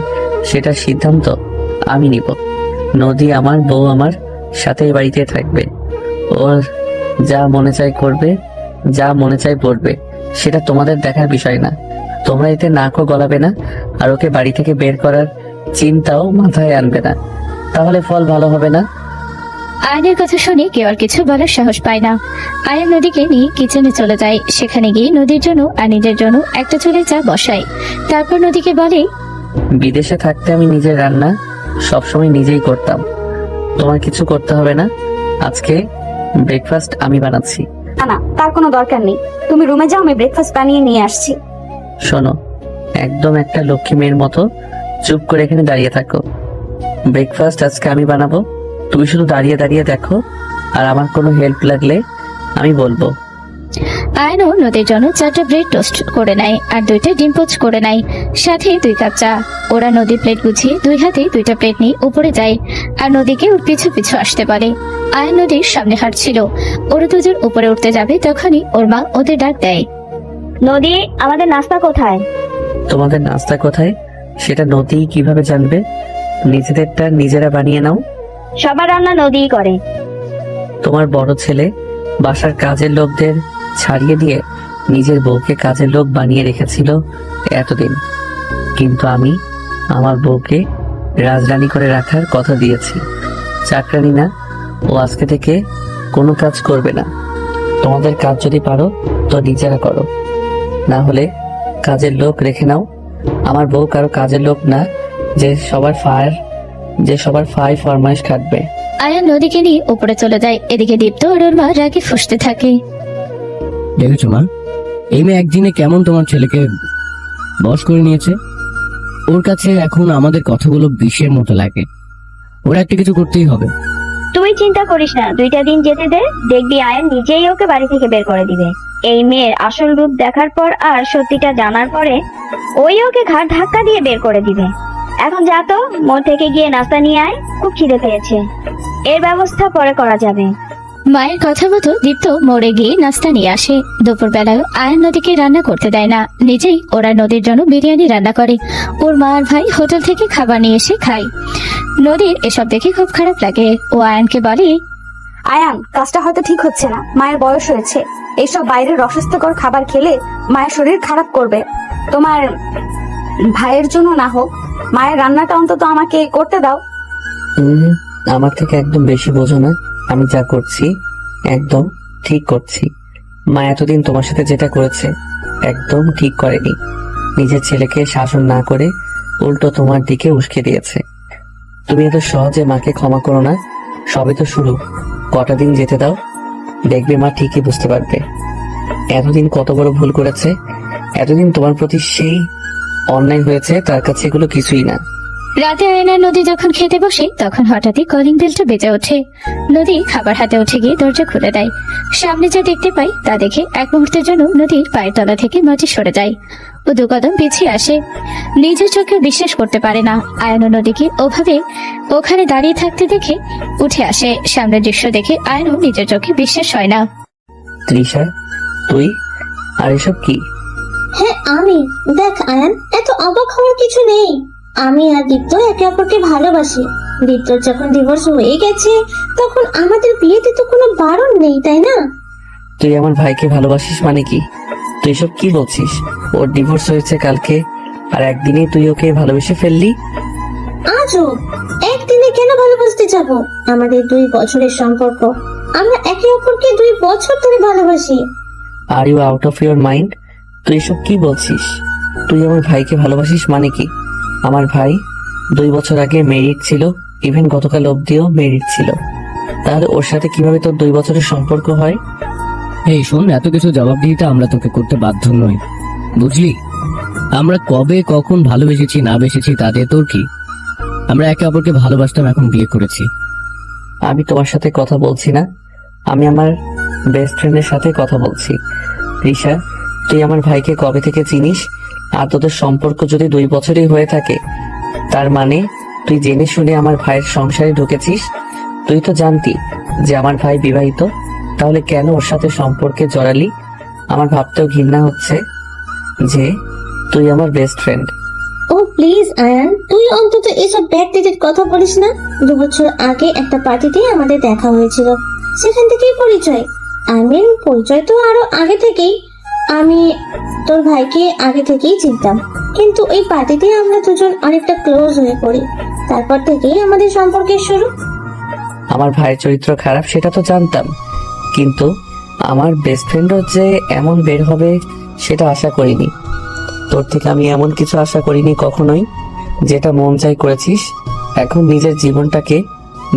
সেটার সিদ্ধান্ত আমি নিব। নদী আমার বউ, আমার সাথে এই বাড়িতে থাকবে। ওর যা মনে চায় করবে, যা মনে চায় পড়বে, সেটা তোমাদের দেখার বিষয় না। তোমরা এতে নাকও গলাবে না, আর ওকে বাড়ি থেকে বের করার চিন্তাও মাথায় আনবে না, তাহলে ফল ভালো হবে না। আয়নের কথা শুনে কেউ আর কিছু বলার সাহস পায় না। আয়ন নদীকে নিয়ে কিচেনে চলে যায়। সেখানে গিয়ে নদীর জন্য আর নিজের জন্য একটা চুলে চা বসায়। তারপর নদীকে বলে, বিদেশে থাকতে আমি নিজের রান্না সবসময় নিজেই করতাম, তোমার কিছু করতে হবে না। আজকে ব্রেকফাস্ট আমি বানাচ্ছি। না না, তার কোনো দরকার নেই। তুমি রুমে যাও, আমি ব্রেকফাস্ট বানিয়ে নিয়ে আসছি। শোনো, একদম একটা লক্ষ্মী মেয়ের মতো চুপ করে এখানে দাঁড়িয়ে থাকো। ব্রেকফাস্ট আজকে আমি বানাবো, তুমি শুধু দাঁড়িয়ে দাঁড়িয়ে দেখো, আর আমার কোনো হেল্প লাগলে আমি বলবো। আয়নও নদীর জন্য 4টা ব্রেড টোস্ট করে নেয় আর 2টা ডিম পোচ করে নেয়, সাথে 2 কাপ চা। ওরা নদীর প্লেট গুছিয়ে 2 হাতে 2টা প্লেট নিয়ে উপরে যায় আর নদীকে ওর পিছু পিছু আসতে পারে। আয়ন নদীর সামনে হাঁটছিল। ওরা দুজন উপরে উঠতে যাবে, তখনই ওর মা ওদের ডাক দেয়। নদী, আমাদের নাস্তা কোথায়? তোমাদের নাস্তা কোথায় সেটা নদী কিভাবে জানবে? নিজেদেরটা নিজেরা বানিয়ে নাও। সবার রান্না নদীই করে। তোমার বড় ছেলে বাসার কাজের লোকদের ছাড়িয়ে দিয়ে নিজের বউকে কাজের লোক বানিয়ে রেখেছিল এতদিন, কিন্তু আমি আমার বউকে রাজরানী করে রাখার কথা দিয়েছি। চাকরানি না, ও আজকে থেকে কোনো কাজ করবে না। তোমাদের কাজ যদি পারো তো নিজেরা করো, না হলে কাজের লোক রেখে নাও। আমার বউ কারো কাজের লোক না যে সবার ফাই ফরমাইশ খাটবে। আয়ন নদীকে নিয়ে উপরে চলে যায়। এদিকে দীপ্ত আর ওর মা রাগে ফুঁসতে থাকে। দেখেছো মা, এই মেয়ে একদিনে কেমন তোমার ছেলেকে বশ করে নিয়েছে। ওর কাছে এখন আমাদের কথাগুলো বিষের মতো লাগে। ওরা একটা কিছু করতেই হবে। তুই চিন্তা করিস না, 2টা দিন যেতে দে, দেখবি আয়ন নিজেই ওকে বাড়ি থেকে বের করে দিবে। এই মেয়ের আসল রূপ দেখার পর আর সত্যিটা জানার পরে ওই ওকে ঘাট ধাক্কা দিয়ে বের করে দিবে। এখন যা তো, মোড় থেকে গিয়ে নাস্তা নিয়ে আয়, খুব খিদে পেয়েছে। এর ব্যবস্থা পরে করা যাবে। মায়ের কথা মতো দীপ্ত মোড়ে গিয়ে নাস্তা নিয়ে আসে। দুপুরবেলায় আয়ন নদীকে রান্না করতে দেয় না, নিজেই ওরা নদীর জন্য বিরিয়ানি রান্না করে। ওর মা আর ভাই হোটেল থেকে খাবার নিয়ে এসে খায়। নদীর এসব দেখে খুব খারাপ লাগে। ও আয়নকে বলে, আয়ান, কাজটা হয়তো ঠিক হচ্ছে না। মায়ের বয়স হয়েছে, এইসব বাইরের অস্বাস্থ্যকর খাবার খেলে মায়ের শরীর খারাপ করবে। তোমার ভাইয়ের জন্য না হোক, মায়ের রান্নাটা অন্তত আমাকে করতে দাও। আমার থেকে একদম বেশি বোঝো না। আমি যা করছি একদম ঠিক করছি। মা এতদিন তোমার সাথে যেটা করেছে একদম ঠিক করেনি। নিজের ছেলেকে শাসন না করে উল্টো তোমার দিকে উস্কে দিয়েছে। তুমি এত সহজে মাকে ক্ষমা করো না। সবে তো শুরু, কটা দিন যেতে দাও, দেখবে মা ঠিকই বুঝতে পারবে এতদিন কত বড় ভুল করেছে। এতদিন তোমার প্রতি সেই অন্যায় হয়েছে, তার কাছে এগুলো কিছুই না। রাতে আয়ন আর নদী যখন খেতে বসে তখন হঠাৎই কলিং বেলটা বেজে ওঠে। নদী খাবার হাতে উঠে গিয়ে দরজা খুলে দেয়। সামনে যা দেখতে পাই তা দেখে এক মুহূর্তের জন্য নদীর পায়ের তলা থেকে মাটি সরে যায় ও দু কদম পিছিয়ে আসে। নিজের চোখে বিশ্বাস করতে পারে না আয়ন ও নদীকে ওভাবে ওখানে দাঁড়িয়ে থাকতে দেখে উঠে আসে। সামনের দৃশ্য দেখে আয়নও নিজের চোখে বিশ্বাস হয় না। তৃষা, তুই? আর এসব কি? হ্যাঁ আমি। দেখ আয়ান, এত অবাক হওয়ার কিছু নেই। আমি আর দীপ্ত একে অপরকে ভালোবাসি। দীপ্তর যখন ডিভোর্স হয়ে গেছে তখন আমাদের বিয়েতে তো কোনো বারণ নেই, তাই না? তুই আমার ভাইকে ভালোবাসিস মানে কি? তুই সব কি বলছিস? ওর ডিভোর্স হয়েছে কালকে, আর একদিনেই তুই ওকে ভালোবেসে ফেললি? আজও একদিনে কেন ভালোবাসতে যাব? আমাদের 2 বছরের সম্পর্ক, আমরা একে অপরকে 2 বছর ধরে ভালোবাসি। Are you out of your mind? তুই সব কি বলছিস? তুই আমার ভাইকে ভালোবাসিস মানে কি? আমার ভাই 2 বছর আগে মেরিড ছিল, ইভেন গতকাল অব্দিও মেরিড ছিল। তাহলে ওর সাথে কিভাবে তোর 2 বছরের সম্পর্ক হয়? এই শোন, এত কিছু জবাবদিহিতা আমরা তোকে করতে বাধ্য নই, বুঝলি? আমরা কবে কখন ভালোবেসেছি না বেসেছি তাতে তোর কি? আমরা একে অপরকে ভালোবাসতাম, এখন বিয়ে করেছি। আমি তোমার সাথে কথা বলছি না, আমি আমার বেস্ট ফ্রেন্ডের সাথে কথা বলছি। রিশা, তুই আমার ভাইকে কবে থেকে চিনিস? আর তোদের সম্পর্ক যদি 2 বছরই হয়ে থাকে, তার মানে তুই জেনে শুনে আমার ভাইয়ের সংসারে ঢুকেছিস। তুই তো জানতি যে আমার ভাই বিবাহিত, তাহলে কেন ওর সাথে সম্পর্কে জড়ালি? আমার ভাবতেও ঘৃণা হচ্ছে যে তুই আমার best friend. Oh please Ayan, তুই অন্তত এসব ব্যাকডেটেড কথা বলিস না। 2 বছর আগে একটা পার্টিতে আমাদের দেখা হয়েছিল, সেখান থেকেই পরিচয়। পরিচয় তো আরো আগে থেকেই। আমি তোর ভাইকে আগে থেকেই চিনতাম, কিন্তু এই পার্টিতে আমরা দুজন অনেকটা ক্লোজ হয়ে পড়ি। তারপর থেকেই আমাদের সম্পর্কের শুরু। আমার ভাইয়ের চরিত্র খারাপ সেটা তো জানতাম, কিন্তু আমার বেস্ট ফ্রেন্ডও যে এমন বের হবে সেটা আশা করিনি। তোর থেকে আমি এমন কিছু আশা করিনি কখনোই। যেটা মন চাই করেছিস, এখন নিজের জীবনটাকে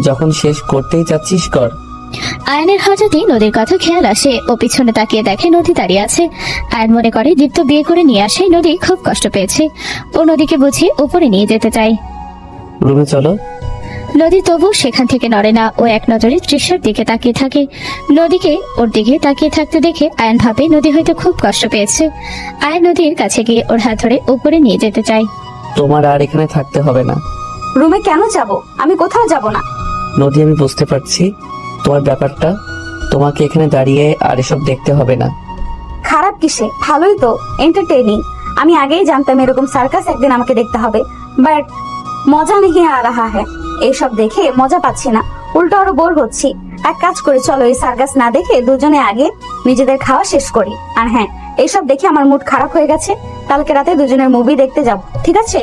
যখন শেষ করতেই চাচ্ছিস কর। আয়নের হঠাৎই নদীর কথা খেয়াল আসে ও পিছনে তাকিয়ে দেখে নদী দাঁড়িয়ে আছে। আয়ন মনে করে দীপ্ত বিয়ে করে নিয়ে আসে নদী খুব কষ্ট পেয়েছে। ও নদীকে বুঝিয়ে উপরে নিয়ে যেতে চায়। রুমে চলো। নদী তবু সেখান থেকে নড়ে না, ও এক নজরে তৃষার দিকে তাকিয়ে থাকে। নদীকে ওর দিকে তাকিয়ে থাকতে দেখে আয়ন ভাবে নদী হয়তো খুব কষ্ট পেয়েছে। আয়ন নদীর কাছে গিয়ে ওর হাত ধরে উপরে নিয়ে যেতে চায়। তোমার আর এখানে থাকতে হবে না। রুমে কেন যাব? আমি কোথাও যাব না। নদী, আমি বুঝতে পারছি তোমার ব্যাপারটা, তোমাকে এখানে দাঁড়িয়ে আর এসব দেখতে হবে না। খারাপ কিসে? ভালোই তো, এন্টারটেইনিং। আমি আগেই জানতাম এরকম সার্কাস একদিন আমাকে দেখতে হবে, বাট মজা নেই আ রাহা হ্যায়। এইসব দেখে মজা পাচ্ছি না, উল্টো আরো বোর হচ্ছি। এক কাজ করে চলো, এই সার্কাস না দেখে দুজনে আগে নিজেদের খাওয়া শেষ করি। আর হ্যাঁ, এইসব দেখে আমার মুড খারাপ হয়ে গেছে, কালকে রাতে দুজনের মুভি দেখতে যাব, ঠিক আছে?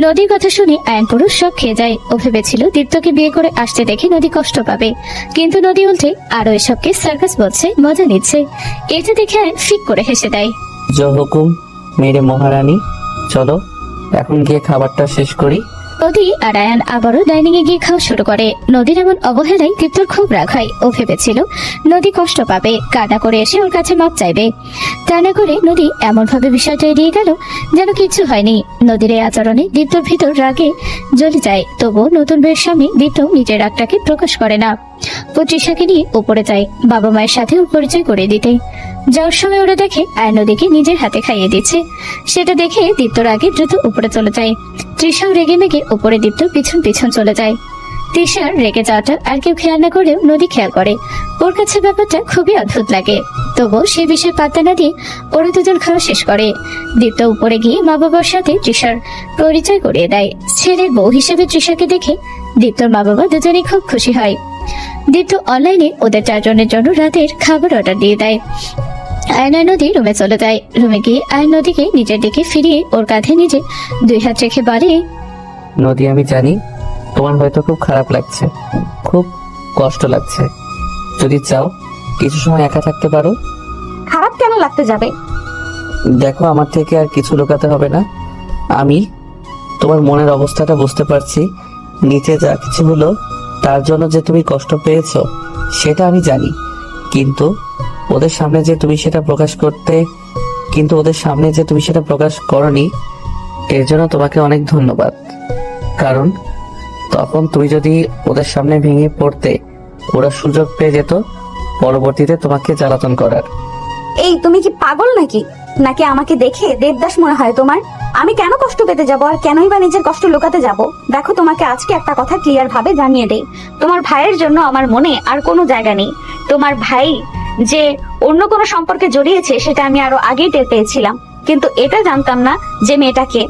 নদীর কথা শুনে আয়ন পুরো শক খেয়ে যায়। ও ভেবেছিল দীপ্তকে বিয়ে করে আসতে দেখে নদী কষ্ট পাবে, কিন্তু নদী উল্টে আরো এসবকে সার্কাস বলছে, মজা নিচ্ছে। এটা দেখে আয়ন ফিক করে হেসে দেয়। জয় হুকুম মেরে মহারানী, চলো এখন গিয়ে খাবারটা শেষ করি। নদী আর আয়ান আবারও ডাইনিং এ গিয়ে খাওয়া শুরু করে। নদীর এমন অবহেলায় দীপ্তর খুব রাগ হয়। ও ভেবেছিল নদী কষ্ট পাবে, কান্না করে এসে ওর কাছে মাপ চাইবে। তা না করে নদী এমন ভাবে বিষয়টা এড়িয়ে গেল যেন কিছু হয়নি। নদীর এই আচরণে দীপ্তর ভিতর রাগে জ্বলে যায়। তবুও নতুন বউয়ের সামনে দীপ্ত নিজের রাগটাকে প্রকাশ করে না। ও তৃষাকে নিয়ে উপরে যায় বাবা মায়ের সাথে ওর পরিচয় করে দিতে। যাওয়ার সময় ওরা দেখে আয়ন নদীকে নিজের হাতে খাইয়ে দিচ্ছে। সেটা দেখে দীপ্তর আগে দ্রুত উপরে চলে যায়। তৃষাও রেগে মেগে উপরে দীপ্ত পিছন পিছন চলে যায়। তৃষার রেগে যাওয়াটা আর কেউ খেয়াল না করেও নদী খেয়াল করে। ওর কাছে ব্যাপারটা খুবই অদ্ভুত লাগে। তবুও সে বিষয়ে পাত্তা না দিয়ে ওরা দুজন খাওয়া শেষ করে। দীপ্ত উপরে গিয়ে মা বাবার সাথে তৃষার পরিচয় করিয়ে দেয়। ছেলের বউ হিসেবে তৃষাকে দেখে দীপ্তর মা বাবা দুজনেই খুব খুশি হয়। দীপ্ত অনলাইনে ওদের 4 জনের জন্য রাতের খাবার অর্ডার দিয়ে দেয়। আয়ন আর নদী রুমে চলে যায়। রুমে গিয়ে আয়ন নদীকে নিজের দিকে ফিরিয়ে ওর কাঁধে নিজে 2 হাত রেখে বলে, নদী, আমি জানি তোমার হয়তো খুব খারাপ লাগছে, খুব কষ্ট লাগছে, যদি চাও কিছু সময় একা থাকতে পারো। খারাপ কেন লাগতে যাবে? দেখো, আমার থেকে আর কিছু লুকাতে হবে না। আমি তোমার মনের অবস্থাটা বুঝতে পারছি। নিচে যা কিছু হলো তার জন্য যে তুমি কষ্ট পেয়েছো সেটা আমি জানি, কিন্তু ওদের সামনে যে তুমি সেটা প্রকাশ করনি, এর জন্য তোমাকে অনেক ধন্যবাদ। কারণ তখন তুমি যদি ওদের সামনে ভেঙে পড়তে, ওরা সুযোগ পেয়ে যেত পরবর্তীতে তোমাকে জ্বালাতন করার। এই তুমি কি পাগল নাকি আমাকে দেখে দেবদাস মনে হয় তোমার? আমি কেন কষ্ট পেতে যাব আর কেনই বা নিজের কষ্ট লুকাতে যাব? দেখো, তোমাকে আজকে একটা কথা ক্লিয়ার ভাবে জানিয়ে দেই, তোমার ভাইয়ের জন্য আমার মনে আর কোনো জায়গা নেই। তোমার ভাই যে অন্য কোনো সম্পর্কে জড়িয়েছে সেটা আমি আরো আগেই টের পেয়েছিলাম, কিন্তু এটা জানতাম না যে মেয়েটাকে।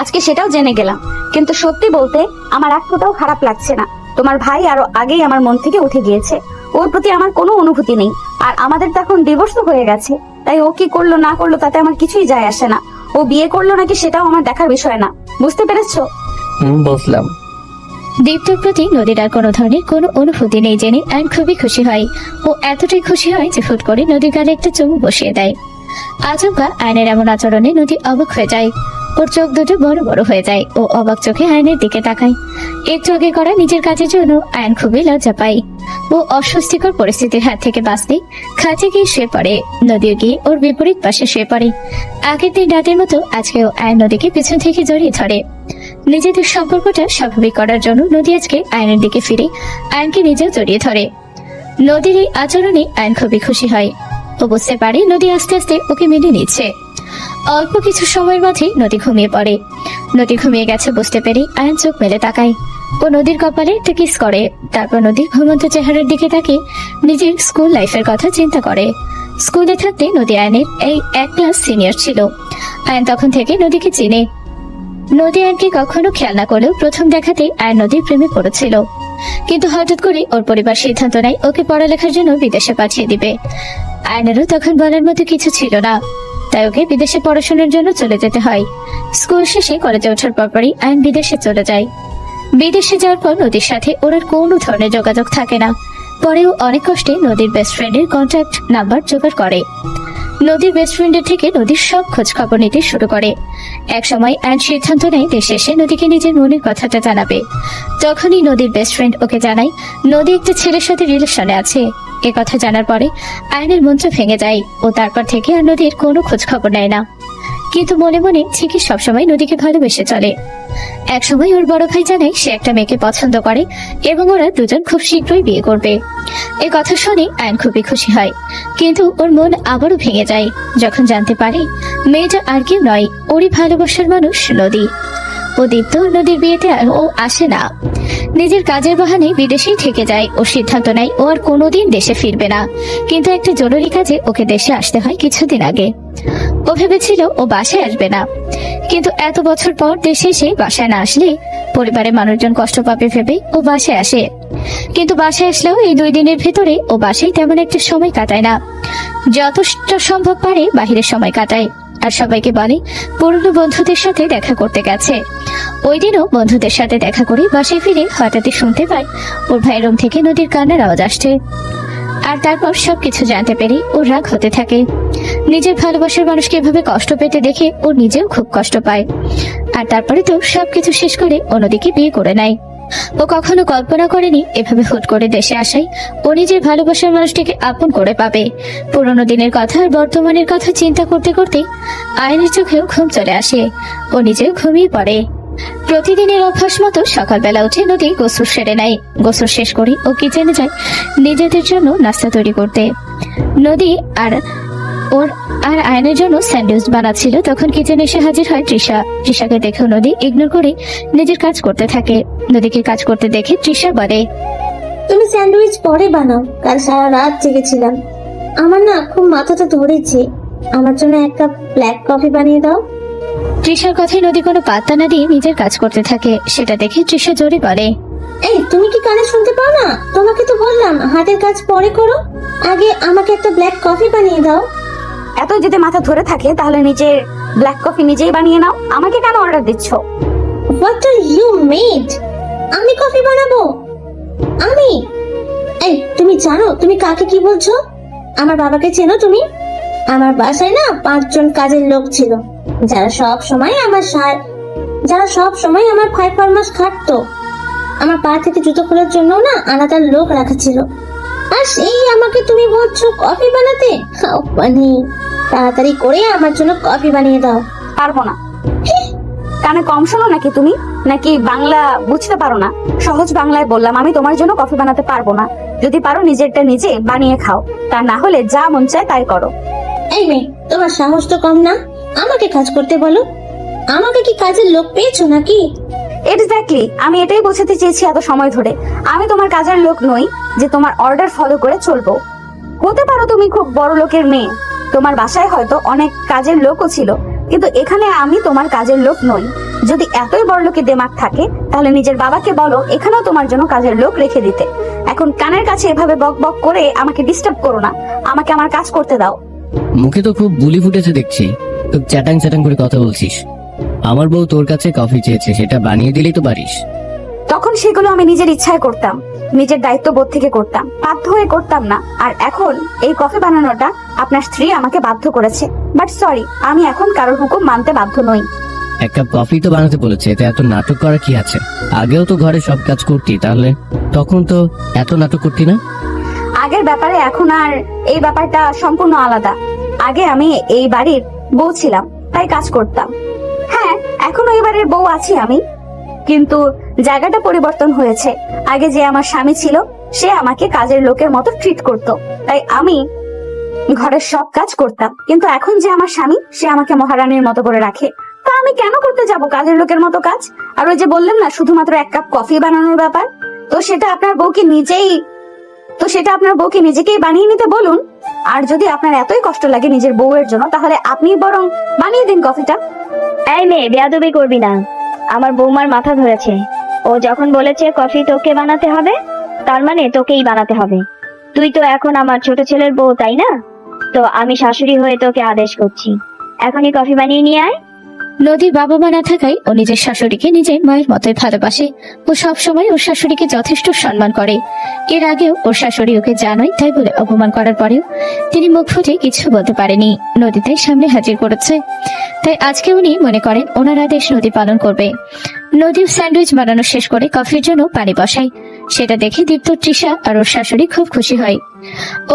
আজকে সেটাও জেনে গেলাম, কিন্তু সত্যি বলতে আমার এক ফোঁটাও খারাপ লাগছে না। তোমার ভাই আরো আগেই আমার মন থেকে উঠে গিয়েছে, ওর প্রতি আমার কোনো অনুভূতি নেই। আর আমাদের তো এখন ডিভোর্স হয়ে গেছে, তাই ও কি করলো না করলো তাতে আমার কিছুই যায় আসে না। ও বিয়ে করলো নাকি সেটাও আমার দেখার বিষয় না। বুঝতে পেরেছো? বুঝলাম। দীপ্তর প্রতি নদীর আর কোনো ধরনের কোনো অনুভূতি নেই জেনে আয়ন খুবই খুশি হয়। ও এতটাই খুশি হয় যে ফুট করে নদীর গালে একটা চুমু বসিয়ে দেয়। আচমকা আয়নের এমন আচরণে নদী অবাক হয়ে যায়। ওর চোখ দুটো বড় বড় হয়ে যায়। ও অবাক চোখে আয়নের দিকে তাকায়। একটু আগে করা নিজের কাজের জন্য আয়ন খুবই লজ্জা পায়। ও অস্বস্তিকর পরিস্থিতির হাত থেকে বাঁচতে খাঁচে গিয়ে শুয়ে পড়ে। নদীও গিয়ে ওর বিপরীত পাশে শুয়ে পড়ে। আগের দিন রাতের মতো আজকেও আয়ন নদীকে পিছন থেকে জড়িয়ে ধরে। নিজেদের সম্পর্কটা স্বাভাবিক করার জন্য নদী আজকে আয়নের দিকে ফিরে আয়নকে নিজেও জড়িয়ে ধরে। নদীর এই আচরণে আয়ন খুবই খুশি হয়। ও বুঝতে পারে নদী আস্তে আস্তে ওকে মেনে নিচ্ছে। অল্প কিছু সময়ের মধ্যে নদী ঘুমিয়ে পড়ে। নদী ঘুমিয়ে গেছে বুঝতে পেরে আয়ন চোখ মেলে তাকায়। ও নদীর কপালে একটা কিস করে। তারপর নদীর ঘুমন্ত চেহারার দিকে তাকিয়ে নিজের স্কুল লাইফের কথা চিন্তা করে। স্কুলে থাকতে নদী আয়নের এই এক ক্লাস সিনিয়র ছিল। আয়ন তখন থেকে নদীকে চিনে। নদী আয়নকে কখনো খেয়াল না করলেও প্রথম দেখাতেই আয়ন নদীর প্রেমে পড়েছিল। কিন্তু হঠাৎ করে ওর পরিবার সিদ্ধান্ত নেয় ওকে পড়ালেখার জন্য বিদেশে পাঠিয়ে দিবে। আয়নেরও তখন বলার মতো কিছু ছিল না, তাই ওকে বিদেশে পড়াশোনার জন্য চলে যেতে হয়। স্কুল শেষে কলেজে ওঠার পরপরই আয়ন বিদেশে চলে যায়। বিদেশে যাওয়ার পর নদীর সাথে ওর আর কোনো ধরনের যোগাযোগ থাকে না। পরেও অনেক কষ্টে নদীর বেস্ট ফ্রেন্ডের কন্ট্যাক্ট নাম্বার জোগাড় করে। নদীর বেস্ট ফ্রেন্ডের থেকে নদীর সব খোঁজ খবর নিতে শুরু করে। এক সময় আয়ন সিদ্ধান্ত নেয় দেশে এসে নদীকে নিজের মনের কথাটা জানাবে। তখনই নদীর বেস্ট ফ্রেন্ড ওকে জানায় নদী একটা ছেলের সাথে রিলেশনে আছে। এ কথা জানার পরে আয়নের মনটা ভেঙে যায়। ও তারপর থেকে আর নদীর কোনো খোঁজ খবর নেয় না, কিন্তু মনে মনে ঠিকই সবসময় নদীকে ভালোবেসে চলে। এক সময় ওর বড় ভাই জানায় সে একটা মেয়েকে পছন্দ করে এবং ওরা দুজন খুব শীঘ্রই বিয়ে করবে। এ কথা শুনে আয়ন খুবই খুশি হয়, কিন্তু ওর মন আবারও ভেঙে যায় যখন জানতে পারে মেয়েটা আর কেউ নয়, ওরই ভালোবাসার মানুষ নদী। ও দীপ্ত নদীর বিয়েতে আর ও আসে না। নিজের কাজের বাহানে বিদেশেই থেকে যায়। ও সিদ্ধান্ত নেয় ও আর কোনোদিন দেশে ফিরবে না, কিন্তু একটা জরুরি কাজে ওকে দেশে আসতে হয় কিছুদিন আগে। ও ভেবেছিল ও বাসায় আসবে না, কিন্তু এত বছর পর দেশে এসে বাসায় না আসলে পরিবারের মানুষজন কষ্ট পাবে ভেবে ও বাসায় আসে। কিন্তু বাসায় আসলেও এই 2 দিনের ভেতরে ও বাসায় তেমন একটা সময় কাটায় না। যতটা সম্ভব পারে বাহিরের সময় কাটায় আর সবাইকে বলে পুরনো বন্ধুদের সাথে দেখা করতে গেছে। ওই দিনও বন্ধুদের সাথে দেখা করে বাসায় ফিরে হঠাৎই শুনতে পায় ওর ভাইয়ের রুম থেকে নদীর কান্নার আওয়াজ আসছে। আর তারপর সবকিছু জানতে পেরে ওর রাগ হতে থাকে। নিজের ভালোবাসার মানুষকে এভাবে কষ্ট পেতে দেখে ও নিজেও খুব কষ্ট পায়। আর তারপরে তো সবকিছু শেষ করে অন্যদিকে বিয়ে করে নেয়। ও কখনো কল্পনা করেনি এভাবে হুট করে দেশে আসায় ও নিজের ভালোবাসার মানুষটিকে আপন করে পাবে। পুরোনো দিনের কথা আর বর্তমানের কথা চিন্তা করতে করতে আয়নের চোখেও ঘুম চলে আসে। ও নিজেও ঘুমিয়ে পড়ে। প্রতিদিনের অভ্যাস মতো সকালবেলা উঠে নদী গোসল সেরে নেয়। গোসল শেষ করে ও কিচেনে যায় নিজেদের জন্য নাস্তা তৈরি করতে। নদী আর আয়নের জন্য স্যান্ডউইচ বানাচ্ছিল, তখন কিচেনে এসে হাজির হয় তৃষা। তৃষাকে দেখে নদী ইগনোর করে নিজের কাজ করতে থাকে। নদীকে কাজ করতে দেখে তৃষা বলে, তুমি স্যান্ডউইচ পরে বানাও, কাল সারা রাত জেগেছিলাম। আমার না খুব মাথাটা ধরেছে, আমার জন্য এক কাপ ব্ল্যাক কফি বানিয়ে দাও। তৃষার কথায় নদী কোনো পাত্তা না দিয়ে নিজের কাজ করতে থাকে। সেটা দেখে তৃষা জোরে বলে, এই তুমি কি কানে শুনতে পাও না? তোমাকে তো বললাম হাতের কাজ পরে করো, আগে আমাকে একটা ব্ল্যাক কফি বানিয়ে দাও। এত যদি মাথা ধরে থাকে তাহলে নিজের ব্ল্যাক কফি নিজেই বানিয়ে নাও, আমাকে কেন অর্ডার দিচ্ছ? What are you mad? আমি কফি বানাবো? আমি এই তুমি জানো তুমি কাকে কি বলছো? আমার বাবাকে চেনো তুমি? আমার বাসায় না 5 জন কাজের লোক ছিল, যারা সব সময় আমার খয় ফরমাস খাটতো। আমার পা থেকে জুতো খোলার জন্য না আলাদা লোক রাখা ছিল, আর সেই আমাকে তুমি বলছো কফি বানাতে? মানে তাড়াতাড়ি করে আমার জন্য কফি বানিয়ে দাও। পারবো না। কানে কম শোনো নাকি তুমি? নাকি বাংলা বুঝতে পারো না? সহজ বাংলায় বললাম, আমি তোমার জন্য কফি বানাতে পারবো না। যদি পারো নিজেরটা নিজে বানিয়ে খাও, তা না হলে যা মন চায় তাই করো। এই মেয়ে, তোমার সাহস তো কম না, আমাকে কাজ করতে বলো। আমাকে কি কাজের লোক পেয়েছো নাকি? এক্স্যাক্টলি, আমি এটাই বোঝাতে চেয়েছি এত সময় ধরে। আমি তোমার কাজের লোক নই যে তোমার অর্ডার ফলো করে চলবো। হতে পারো তুমি খুব বড় লোকের মেয়ে, তোমার বাসায় হয়তো অনেক কাজের লোকও ছিল, কিন্তু এখানে আমি তোমার কাজের লোক নই। যদি এতই বড় লোকের দিমাগ থাকে তাহলে নিজের বাবাকে বলো এখানেও তোমার জন্য কাজের লোক রেখে দিতে। এখন কানের কাছে এভাবে বক বক করে আমাকে ডিস্টার্ব করো না, আমাকে আমার কাজ করতে দাও। মুখে তো খুব বুলি ফুটেছে দেখছি, খুব চ্যাটাং চ্যাটাং করে কথা বলছিস। আমার বউ তোর কাছে কফি চেয়েছে, সেটা বানিয়ে দিলেই তো পারিস। তখন সেগুলো আমি নিজের ইচ্ছায় করতাম, নিজের দায়িত্ববোধ থেকে করতাম, বাধ্য হয়ে করতাম না। আর এখন এই কফি বানানোটা আপনার স্ত্রী আমাকে বাধ্য করেছে। বাট সরি, আমি এখন কারোর হুকুম মানতে বাধ্য নই। এক কাপ কফি তো বানাতে বলেছে, এতে এত নাটক করা কি আছে? আগেও তো ঘরে সব কাজ করতি, তাহলে তখন তো এত নাটক করতি না। আগের ব্যাপারে এখন আর এই ব্যাপারটা সম্পূর্ণ আলাদা। আগে আমি এই বাড়ির বউ ছিলাম, তাই কাজ করতাম। হ্যাঁ, এখনো এই বাড়ির বউ আছি আমি, কিন্তু জায়গাটা পরিবর্তন হয়েছে। আগে যে আমার স্বামী ছিল সে আমাকে কাজের লোকের মতো ট্রিট করতো, তাই আমি ঘরের সব কাজ করতাম। কিন্তু এখন যে আমার স্বামী, সে আমাকে মহারানীর মতো করে রাখে, তা আমি কেন করতে যাব কাজের লোকের মতো কাজ? আর ওই যে বললেন না শুধুমাত্র 1 কাপ কফি বানানোর ব্যাপার, তো সেটা আপনার বউকে নিজেকেই বানিয়ে নিতে বলুন। আর যদি আপনার এতই কষ্ট লাগে নিজের বউয়ের জন্য, তাহলে আপনি বরং বানিয়ে দিন কফিটা। এই মেয়ে, বেয়াদবি করবি না। আমার বৌমার মাথা ধরেছে। ও যখন বলেছে কফি তোকে বানাতে হবে, তার মানে তোকেই বানাতে হবে। তুই তো এখন আমার ছোট ছেলের বউ, তাই না? তো আমি শাশুড়ি হয়ে তোকে আদেশ করছি, এখনই কফি বানিয়ে নিয়ে আয়। নদীর বাবা মা না থাকায় ও নিজের শাশুড়িকে নিজের মায়ের মতোই ভালোবাসে। ও সবসময় ওর শাশুড়িকে যথেষ্ট সম্মান করে। এর আগেও ওর শাশুড়ি ওকে জানোই তাই বলে অপমান করার পরেও তিনি মুখ ফুটে কিছু বলতে পারেনি। নদী তাই সামনে হাজির করেছে, তাই আজকে উনি মনে করেন ওনার আদেশ নদী পালন করবে। নদীর স্যান্ডউইচ বানানো শেষ করে কফির জন্য পানি বসায়। সেটা দেখে দীপ্ত, তৃষা আর ওর শাশুড়ি খুব খুশি হয়।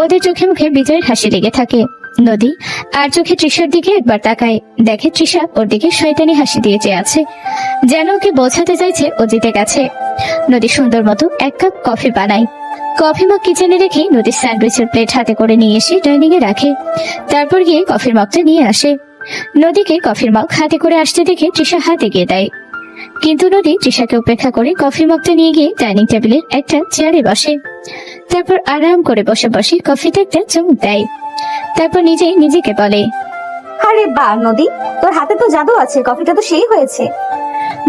ওদের চোখে মুখে বিজয়ের হাসি লেগে থাকে। নদী আর চোখে তৃষার দিকে একবার তাকায়, দেখে তৃষা ওর দিকে শয়তানি হাসি দিয়ে চেয়ে আছে, যেন ওকে বোঝাতে চাইছে ও জিতে গেছে। নদী সুন্দর মতো 1 কাপ কফি বানায়। কফি মগ কিচেনে রেখে নদী স্যান্ডউইচের প্লেট হাতে করে নিয়ে এসে ডাইনিং এ রাখে। তারপর গিয়ে কফির মগটা নিয়ে আসে। নদীকে কফির মগ হাতে করে আসতে দেখে তৃষা হাত এগিয়ে দেয়, কিন্তু নদী তৃষাকে উপেক্ষা করে কফির মগটা নিয়ে গিয়ে ডাইনিং টেবিলের একটা চেয়ারে বসে। তারপর আরাম করে বসে বসে কফিতে একটা চুমুক দেয়। তারপর নিজেকে বলে, আরে বাহ নদী, তোর হাতে তো জাদু আছে, কফিটা তো সেই হয়েছে।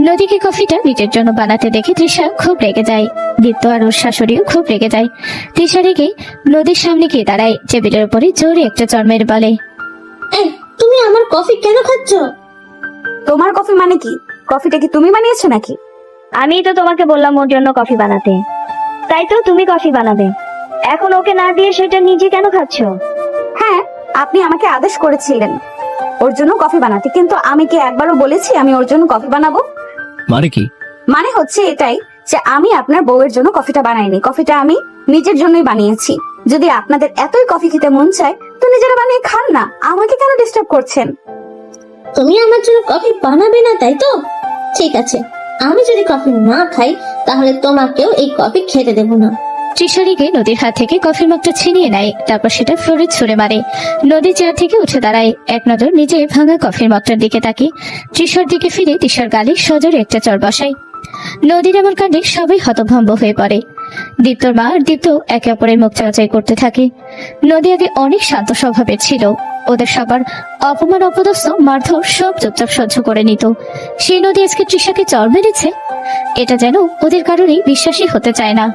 নদীকে কফিটা নিজের জন্য বানাতে দেখে তৃষা খুব রেগে যায়। দীপ্ত আর ওর শাশুড়িও খুব রেগে যায়। তৃষা রেগে নদীর সামনে গিয়ে দাঁড়ায়, টেবিলের উপরে জোরে একটা চড় মেরে বলে, এই তুমি আমার কফি কেন খাচ্ছ? তোমার কফি মানে কি? কফিটা কি তুমি বানিয়েছো নাকি? আমি তো তোমাকে বললাম ওর জন্য কফি বানাতে, তাই তো তুমি কফি বানাবে। এখন ওকে না দিয়ে সেটা নিজে কেন খাচ্ছ? হ্যাঁ, আপনি আমাকে আদেশ করেছিলেন ওর জন্য কফি বানাতে, কিন্তু আমি কি একবারও বলেছি আমি ওর জন্য কফি বানাবো? মানে কি? মানে হচ্ছে এটাই যে আমি আপনার বউয়ের জন্য কফিটা বানাইনি, কফিটা আমি নিজের জন্যই বানিয়েছি। যদি আপনাদের এতই কফি খেতে মন চায় তো নিজেরা বানিয়ে খান না, আমাকে কেন ডিস্টার্ব করছেন? তুমি আমার জন্য কফি বানাবে না তাই তো? ঠিক আছে, আমি যদি কফি না খাই তাহলে তোমাকেও এই কফি খেতে দেবো না। তৃষা রেগে নদীর হাত থেকে কফির মগটা ছিনিয়ে নেয়, তারপর সেটা ফ্লোরে ছুঁড়ে মারে। নদী চেয়ার থেকে উঠে দাঁড়ায়, এক নজর নিজে ভাঙা কফির মগটার দিকে তাকিয়ে তৃষার দিকে ফিরে তৃষার গালে সজোরে একটা চড় বসায়। নদীর এমন কাণ্ডে সবাই হতভম্ব হয়ে পড়ে। দীপ্তর মা আর দীপ্ত একে অপরের মুখ চাওয়াচাই করতে থাকে। নদী আগে অনেক শান্ত স্বভাবের ছিল, ওদের সবার অপমান অপদস্থ মারধর সব চুপচাপ সহ্য করে নিত। সেই নদী আজকে তৃষাকে চড় মেরেছে, এটা যেন ওদের কারোরই বিশ্বাসই হতে চায় না।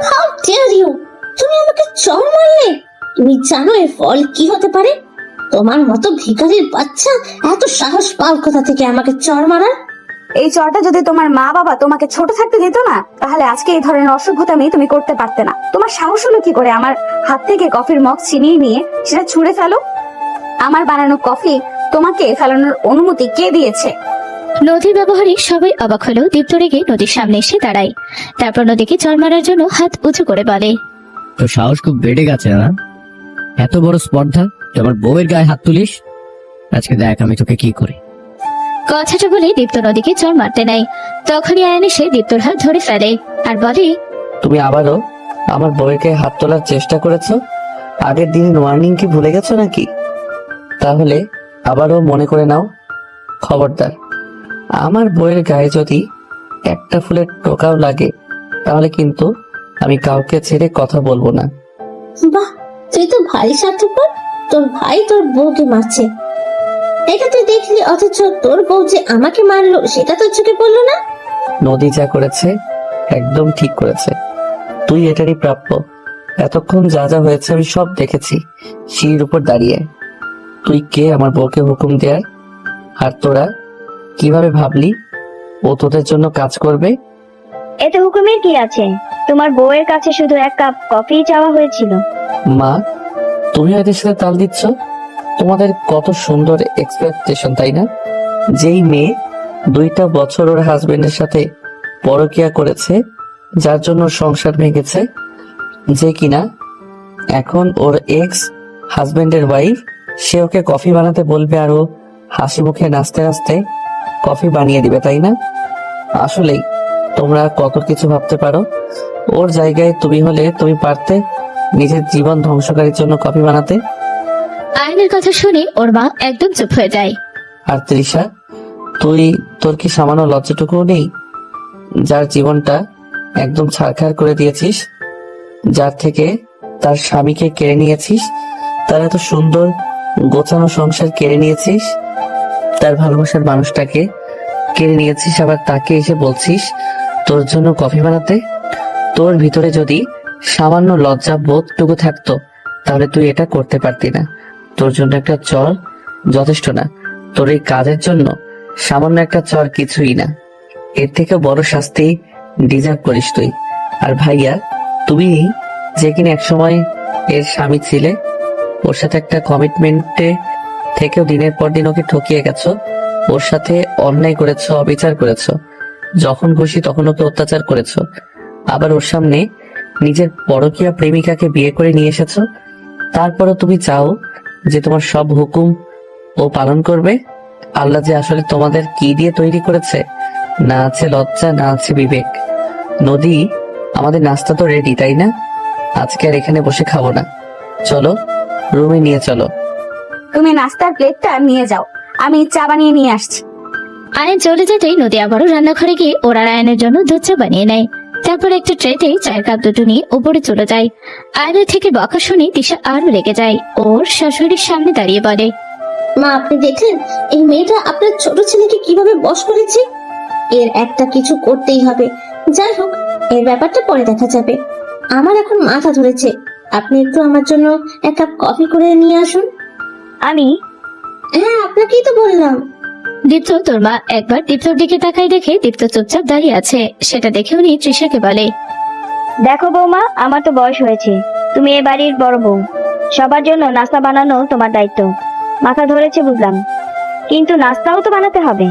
How dare you! তুমি আমাকে চড় মারলে? তুমি জানো এর ফল কি হতে পারে? তোমার মতো ভিখারির বাচ্চা এত সাহস পাও কোথা থেকে আমাকে চড় মারার? এই চরটা যদি তোমার মা বাবা তোমাকে ছোট থাকতে দিত না, তাহলে আজকে এই ধরনের অসভ্যতামি তুমি করতে পারতে না। তোমার সাহস হলো কি করে আমার হাত থেকে কফির মগ ছিনিয়ে নিয়ে সেটা ছুঁড়ে ফেলো? আমার বানানো কফি তোমাকে ফেলানোর অনুমতি কে দিয়েছে? নদীর ব্যবহারে সবাই অবাক হলেও দীপ্ত রেগে নদীর সামনে এসে দাঁড়ায়। তারপর নদীকে চড় মারার জন্য হাত উঁচু করে বলে, তো সাহস খুব বেড়ে গেছে না? এত বড় স্পর্ধা, তুই আমার বউয়ের গায়ে হাত তুলিস? আজকে দেখ আমি তোকে কি করি। কথাটা বলে দীপ্ত নদীকে চড় মারতে নেয়। তখনই আয়ান এসে দীপ্তর হাত ধরে ফেলে আর বলে, তুমি আবারও আমার বউয়ের গায়ে হাত তোলার চেষ্টা করেছো? আগের দিনের ওয়ার্নিং কি ভুলে গেছো নাকি? তাহলে আবারও মনে করে নাও। খবরদার, আমার বউয়ের গায়ে যদি একটা ফুলের টোকাও লাগে তাহলে কিন্তু আমি কাউকে ছেড়ে কথা বলবো না। বাহ, তুই তো ভারী স্বার্থপর। তোর ভাই তোর বউকে মারছে, এটা তুই দেখলি, অথচ তোর বউ যে আমাকে মারলো সেটা তোর চোখে পড়লো না? নদী যা করেছে একদম ঠিক করেছে। তুই এটারই প্রাপ্য। এতক্ষণ যা যা হয়েছে আমি সব দেখেছি সিঁড়ির উপর দাঁড়িয়ে। তুই কে আমার বউকে হুকুম দেয়ার? আর তোরা কিভাবে ভাবলি ও তোদের জন্য কাজ করবে? এতে হুকুমের কি আছে? তোমার বউয়ের কাছে শুধু এক কাপ কফি চাওয়া হয়েছিল। মা, তুমি এদের সাথে তাল দিচ্ছ? তোমাদের কত সুন্দর এক্সপেকটেশন, তাই না? যেই মেয়ে 2টা বছর ওর হাজবেন্ডের সাথে পরকিয়া করেছে, যার জন্য ওর সংসার ভেঙেছে, যে কিনা এখন ওর এক্স হাজবেন্ডের ওয়াইফ, সে ওকে কফি বানাতে বলবে আর ও হাসি মুখে নাচতে নাচতে কফি বানিয়ে দিবে, তাই না? আসলেই তোমরা কত কিছু ভাবতে পারো। ওর জায়গায় তুমি হলে তুমি পারতে নিজের জীবন ধ্বংসকারীর জন্য কফি বানাতে? আয়নের কথা শুনে ওর মা একদম চুপ হয়ে যায়। আর তৃষা, তোর কি সামান্য লজ্জাটুকুও নেই? যার জীবনটা একদম ছারখার করে দিয়েছিস, যার থেকে তার স্বামীকে কেড়ে নিয়েছিস, তার এত সুন্দর গোছানো সংসার কেড়ে নিয়েছিস, তার ভালোবাসার মানুষটাকে কেড়ে নিয়েছিস, আবার তাকে এসে বলছিস তোর জন্য কফি বানাতে? তোর ভিতরে যদি সামান্য লজ্জা বোধটুকু থাকতো তাহলে তুই এটা করতে পারতি না। তোর জন্য একটা চর যথেষ্ট না। তোর এই কাজের জন্য সামান্য একটা চর কিছুই না। এর থেকে বড় শাস্তি ডিজার্ভ করিস তুই। আর ভাইয়া, তুমি যে কিনা একসময় এর স্বামী ছিলে, ওর সাথে একটা কমিটমেন্টে থেকেও দিনের পর দিন ওকে ঠকিয়ে গেছো, ওর সাথে অন্যায় করেছো, অবিচার করেছো, যখন খুশি তখন ওকে অত্যাচার করেছো, আবার ওর সামনে নিজের পরকীয়া প্রেমিকাকে বিয়ে করে নিয়ে এসেছো। তারপরও তুমি চাও যে তোমার সব হুকুম ও পালন করবে? আল্লাহ যে আসলে তোমাদের কি দিয়ে তৈরি করেছে! না আছে লজ্জা, না আছে বিবেক। নদী, আমাদের নাস্তা তো রেডি, তাই না? আজকে আর এখানে বসে খাবো না, চলো রুমে নিয়ে চলো। তুমি নাস্তার প্লেটটা নিয়ে যাও, আমি চা বানিয়ে নিয়ে আসছি। আয়ন চলে যেতেই নদী আবারও রান্নাঘরে গিয়ে ওরা আয়নের জন্য দুধ চা বানিয়ে নেয়। তারপর একটা ট্রেতে চায়ের কাপ দুটো নিয়ে উপরে চলে যায়। আয়নের থেকে বকা শুনে দিশা আরো রেগে যায়। ওর শাশুড়ির সামনে দাঁড়িয়ে বলে, মা, আপনি দেখলেন এই মেয়েটা আপনার ছোট ছেলেকে কিভাবে বশ করেছে? এর একটা কিছু করতেই হবে। যাই হোক, এর ব্যাপারটা পরে দেখা যাবে। আমার এখন মাথা ধরেছে, আপনি একটু আমার জন্য এক কাপ কফি করে নিয়ে আসুন। আমি? হ্যাঁ, আপনাকেই তো বললাম। দীপ্ত, তোর মা একবার দীপ্তর দিকে তাকাই দেখে দীপ্ত চুপচাপ দাঁড়িয়ে আছে। সেটা দেখে উনি তৃষাকে বলে, দেখো বৌমা, আমার তো বয়স হয়েছে, তুমি এ বাড়ির বড় বউ, সবার জন্য নাস্তা বানানো তোমার দায়িত্ব। মাথা ধরেছে বুঝলাম, কিন্তু নাস্তাও তো বানাতে হবে।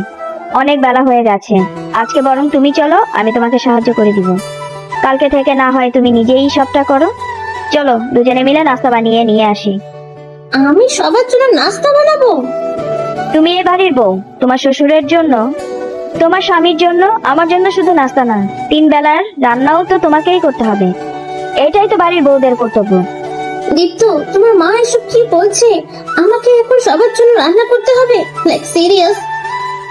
অনেক বেলা হয়ে গেছে, আজকে বরং তুমি চলো, আমি তোমাকে সাহায্য করে দিব। কালকে থেকে না হয় তুমি নিজেই সবটা করো। চলো দুজনে মিলে নাস্তা বানিয়ে নিয়ে আসি। আমি সবার জন্য নাস্তা বানাবো? তুমি এ বাড়ির বউ, তোমার শ্বশুরের জন্য, তোমার স্বামীর জন্য, আমার জন্য শুধু নাস্তা না, 3 বেলার রান্নাও তো তোমাকেই করতে হবে। এটাই তো বাড়ির বউদের কর্তব্য। দীপ্ত, তোমার মা এসব কি বলছে? আমাকে এখন সবার জন্য রান্না করতে হবে? Like serious?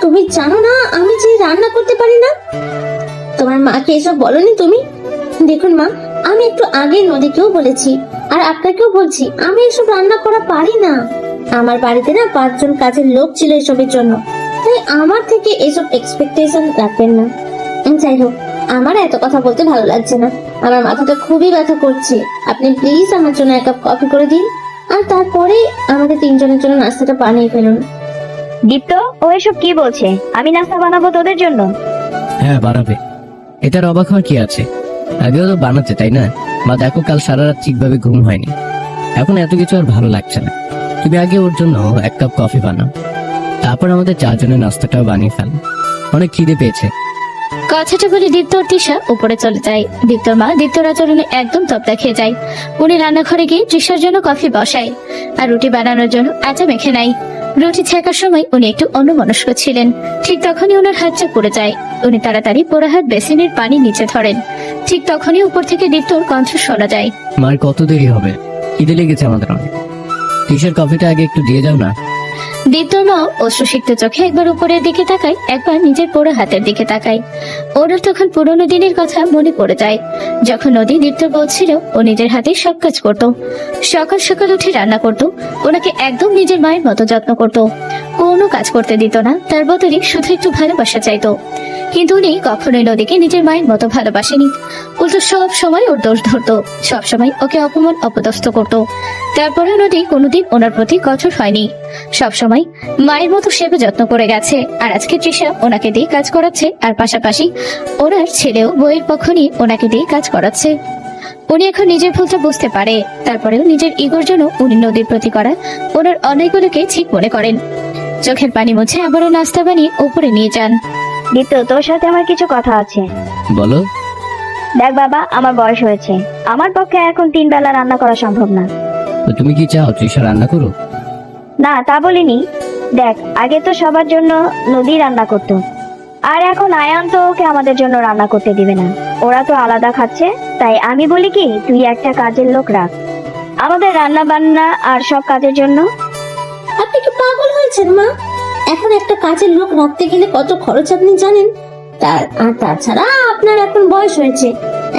তুমি জানো না আমি যে রান্না করতে পারি না? তোমার মাকে এসব বলনি তুমি? দেখুন মা, আমি একটু আগে নদীকেও বলেছি আর আপনাকেও বলছি, আমি এসব রান্না করা পারি না। আমার বাড়িতে না 5 জন কাজের লোক ছিল এসবের জন্য, তাই আমার থেকে এসব এক্সপেকটেশন রাখবেন না। যাই হোক, আমার এত কথা বলতে ভালো লাগছে না, আমার মাথাটা খুবই ব্যথা করছে। আপনি প্লিজ আমার জন্য এক কাপ কফি করে দিন, আর তারপরে আমাদের 3 জনের জন্য নাস্তাটা বানিয়ে ফেলুন। দীপ্ত, ও এসব কি বলছে? আমি নাস্তা বানাবো তোদের জন্য। হ্যাঁ বানাবে, এটার অবাক হওয়ার কি আছে? আগেও তো বানাচ্ছে তাই না? বা দেখো, কাল সারা রাত ঠিকভাবে ঘুম হয়নি, এখন এত কিছু আর ভালো লাগছে না। তুমি আগে ওর জন্য 1 কাপ কফি বানাও, তারপর আমাদের 4 জনের নাস্তাটাও বানিয়ে ফেল। অনেক খিদে পেয়েছে। কথাটা বলে দীপ্ত আর তৃষা উপরে চলে যায়। দীপ্তর মা দীপ্তর আচরণে একদম তপ্তা খেয়ে যায়। উনি রান্নাঘরে গিয়ে তৃষার জন্য কফি বসায় আর রুটি বানানোর জন্য আটা মেখে নেয়। রুটি ছেঁকার সময় উনি একটু অন্যমনস্ক ছিলেন। ঠিক তখনই ওনার হাতটা পড়ে যায়। উনি তাড়াতাড়ি পোড়া হাত বেসিনের পানি নিচে ধরেন। ঠিক তখনই উপর থেকে দীপ্তর কণ্ঠ শোনা যায়। মার কত দেরি হবে, খিদে লেগেছে আমাদের অনেক। টিশার কফিটা আগে একটু দিয়ে যাও না। দীপ্তর মা অশ্রুসিক্ত চোখে একবার উপরের দিকে তাকায়, একবার নিজের পোড়া হাতের দিকে তাকায়। ওনার তখন পুরোনো দিনের কথা মনে পড়ে যায়, যখন নদী দীপ্ত বলছিল ও নিজের হাতে সব কাজ করত। সকাল সকাল উঠে রান্না করত, ওনাকে একদম নিজের মায়ের মতো যত্ন করত, কোনো কাজ করতে দিত না, তার বদলে শুধু একটু ভালোবাসা চাইতো। কিন্তু উনি কখনোই নদীকে নিজের মায়ের মতো ভালোবাসেনি। উল্টো সব সময় ওর দোষ ধরতো, সব সময় ওকে অপমান অপদস্থ করত। তারপরে নদী কোনোদিন ওনার প্রতি কঠোর হয়নি, সব সময় মায়ের মতো সেবা যত্ন করে গেছে। আর আজকে তৃষা ওনাকে দিয়ে কাজ করাচ্ছে, আর পাশাপাশি ওনার ছেলেও বইয়ের পক্ষ নিয়ে ওনাকে দিয়ে কাজ করাচ্ছে। উনি এখন নিজের ভুলটা বুঝতে পারে, তারপরেও নিজের ইগোর জন্য উনি নদীর প্রতি করা ওনার অন্যায়গুলোকে ঠিক মনে করেন। চোখের পানি মুছে আবারও নাস্তা বানিয়ে উপরে নিয়ে যান। দীপ্ত, তোর সাথে আমার কিছু কথা আছে। বলো। দেখ বাবা, আমার বয়স হয়েছে, আমার পক্ষে এখন 3 বেলা রান্না করা সম্ভব না। তো তুমি কি চাও তৃষা রান্না করো? না, তা বলিনি। দেখ, আগে তো সবার জন্য নদী রান্না করতো, আর এখন আয়ান তো ওকে আমাদের জন্য রান্না করতে দিবে না। ওরা তো আলাদা খাচ্ছে, তাই আমি বলি কি, তুই একটা কাজের লোক রাখ আমাদের রান্না বান্না আর সব কাজের জন্য। আপনি কি পাগল হয়েছেন মা? এখন একটা কাজের লোক রাখতে গেলে কত খরচ আপনি জানেন? তাছাড়া আপনার এখন বয়স হয়েছে,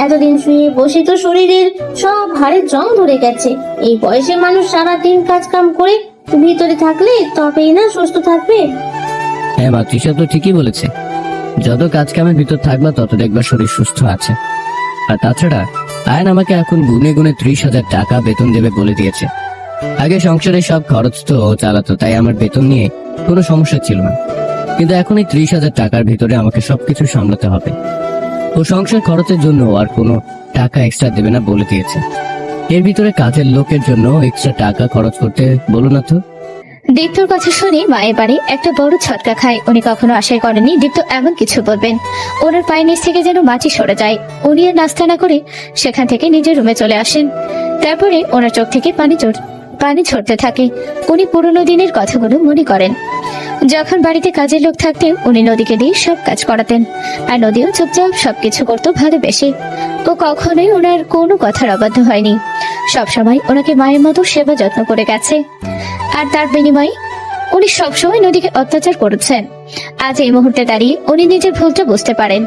এতদিন শুয়ে বসে তো শরীরের সব হাড়ের জং ধরে গেছে। এই বয়সে মানুষ সারাদিন কাজ কাম করে ভিতরে থাকলে তবেই না সুস্থ থাকবে। হ্যাঁ মা, তৃষা তো ঠিকই বলেছে, যত কাজ কামের ভিতর থাকবা তত দেখবা শরীর সুস্থ আছে। আর তাছাড়া আয়ন আমাকে এখন গুনে গুনে 30,000 টাকা বেতন দেবে বলে দিয়েছে। আগে সংসারের সব খরচ তো ও চালাতো, তাই আমার বেতন নিয়ে কোনো সমস্যা ছিল না। কিন্তু এখন এই 30,000 টাকার ভিতরে আমাকে সবকিছু সামলাতে হবে। ও সংসার খরচের জন্য আর কোনো টাকা এক্সট্রা দেবে না বলে দিয়েছে। এর ভিতরে কাজের লোকের জন্য এক্সট্রা টাকা খরচ করতে বলো না তো। দীপ্তর কথা শুনে মায়ের বাড়ি একটা বড় ছটকা খায়। উনি কখনো আশাই করেননি দীপ্ত এমন কিছু বলবেন। ওনার পায়ের নিচ থেকে যেন মাটি সরে যায়। উনি আর নাস্তা না করে সেখান থেকে নিজের রুমে চলে আসেন। তারপরে ওনার চোখ থেকে পানি ঝরতে থাকে। উনি পুরোনো দিনের কথাগুলো মনে করেন, যখন বাড়িতে কাজের লোক থাকতেন উনি নদীকে দিয়ে সব কাজ করাতেন, আর নদীও চুপচাপ সবকিছু করতো ভালোবেসে। ও কখনোই ওনার কোনো কথার অবাধ্য হয়নি, সবসময় ওনাকে মায়ের মতো সেবা যত্ন করে গেছে। আর তার বিনিময়ে উনি সবসময় নদীকে অত্যাচার করেছেন। আজ এই মুহূর্তে দাঁড়িয়ে উনি নিজের ভুলটা বুঝতে পারেন।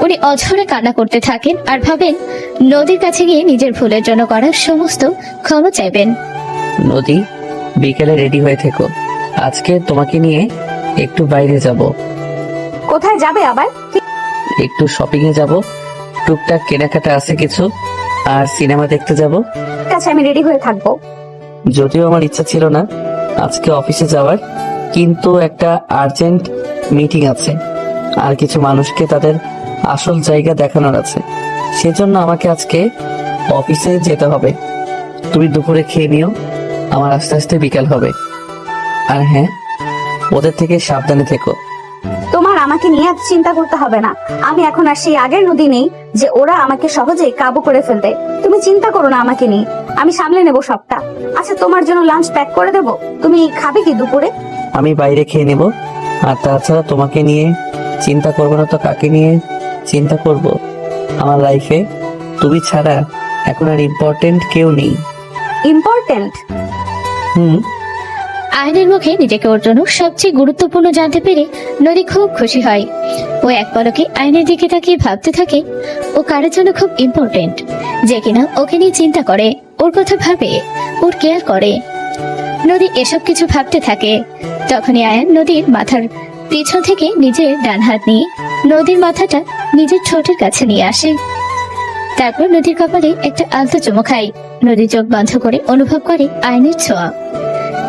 উনি অঝরে কান্না করতে থাকেন আর ভাবেন নদীর কাছে গিয়ে নিজের ভুলের জন্য করা সমস্ত ক্ষমা চাইবেন। নদী, বিকেলে রেডি হয়ে থেকো, আজকে তোমাকে নিয়ে একটু বাইরে যাব। কোথায় যাবে আবার? একটু শপিং এ যাব, টুকটাক কেনাকাটা আছে কিছু, আর সিনেমা দেখতে যাব। ঠিক আছে, আমি রেডি হয়ে থাকবো। যদিও আমার ইচ্ছা ছিল না আজকে অফিসে যাওয়ার, কিন্তু একটা আর্জেন্ট মিটিং আছে আর কিছু মানুষকে তাদের আসল জায়গা দেখানোর আছে, সেজন্য আমাকে আজকে অফিসে যেতে হবে। তুমি দুপুরে খেয়ে নিও, আমার আস্তে আস্তে বিকাল হবে। আর হ্যাঁ, ওদের থেকে সাবধানে থেকো। তোমার আমাকে নিয়ে এত চিন্তা করতে হবে না। আমি এখন আর সেই আগের নদী নেই যে ওরা আমাকে সহজে কাবু করে ফেলবে। তুমি চিন্তা করো না আমাকে নিয়ে, আমি সামলে নেব সবটা। আচ্ছা, তোমার জন্য লাঞ্চ প্যাক করে দেবো, তুমি খাবে কি দুপুরে? আমি বাইরে খেয়ে নেব। আর তাছাড়া তোমাকে নিয়ে চিন্তা করবো না তো কাকে নিয়ে চিন্তা করব? আমার লাইফে তুমি ছাড়া এখন আর ইম্পর্টেন্ট কেউ নেই। ইম্পর্টেন্ট? আয়নের মুখে নিজেকে ওর জন্য সবচেয়ে গুরুত্বপূর্ণ জানতে পেরে নদী খুব খুশি হয়। ও এক পলকে আয়নের দিকে তাকিয়ে ভাবতে থাকে ও কারোর জন্য খুব ইম্পর্টেন্ট, যে কিনা ওকে নিয়ে চিন্তা করে, ওর কথা ভাবে, ওর কেয়ার করে। নদী এসব কিছু ভাবতে থাকে। তখনই আয়ন নদীর মাথার পিছন থেকে নিজের ডান হাত নিয়ে নদীর মাথাটা নিজের ঠোঁটের কাছে নিয়ে আসে। তারপর নদীর কপালে একটা আলতো চুমু খায়। নদী চোখ বন্ধ করে অনুভব করে আয়নের ছোঁয়া।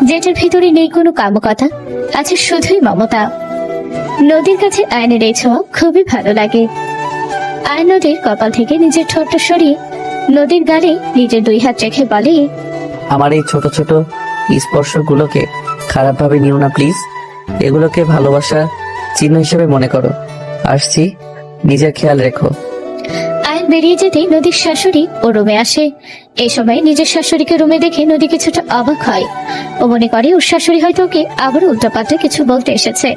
যেটার ভিতরে নেই কোনো কামকতা, আছে শুধুই মমতা। নদীর কাছে আয়নের এই ছোঁয়া খুবই ভালো লাগে। আয়ন নদীর কপাল থেকে নিজের ঠোঁটটা সরিয়ে নদীর গালে নিজের 2 হাত রেখে বলে, আমার এই ছোট ছোট স্পর্শগুলোকে খারাপভাবে নিও না প্লিজ। এগুলোকে ভালোবাসা চিহ্ন হিসেবে মনে করো। আসছি, নিজের খেয়াল রেখো। আয়ন বেরিয়ে যেতেই নদীর শাশুড়ি ও রুমে আসে। এই সময় নিজের শাশুড়িকে রুমে দেখে নদী কিছুটা অবাক হয়। ও মনে করে ওর শাশুড়ি হয়তো ওকে আবারও উল্টাপাল্টা কিছু বলতে এসেছে।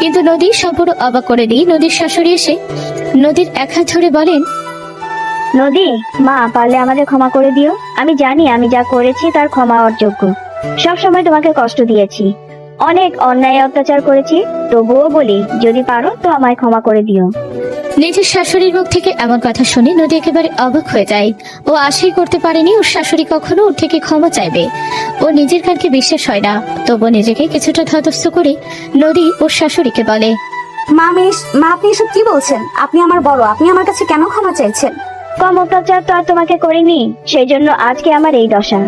কিন্তু নদী সম্পূর্ণ অবাক করে দিয়ে নদীর শাশুড়ি এসে নদীর এক হাত ধরে বলেন, নদী, মা পারলে আমাদের ক্ষমা করে দিও। আমি জানি আমি যা করেছি তার ক্ষমা অযোগ্য। সব সময় তোমাকে কষ্ট দিয়েছি, অনেক অন্যায় অত্যাচার করেছি, তবুও বলি যদি পারো তো আমায় ক্ষমা করে দিও। নিজের শাশুড়ির মুখ থেকে এমন কথা শুনে নদী একেবারে অবাক হয়ে যায়। ও আশাই করতে পারেনি ওর শাশুড়ি কখনো ওর থেকে ক্ষমা চাইবে। ও নিজের কানকে বিশ্বাস হয় না, তবু নিজেকে কিছুটা ধাতস্থ করে নদী ওর শাশুড়িকে বলে, মা আপনি এসব কি বলছেন? আপনি আমার বড়, আপনি আমার কাছে কেন ক্ষমা চাইছেন? কম অত্যাচার তো আর তোমাকে করিনি, সেই জন্য আজকে আমার এই দশা।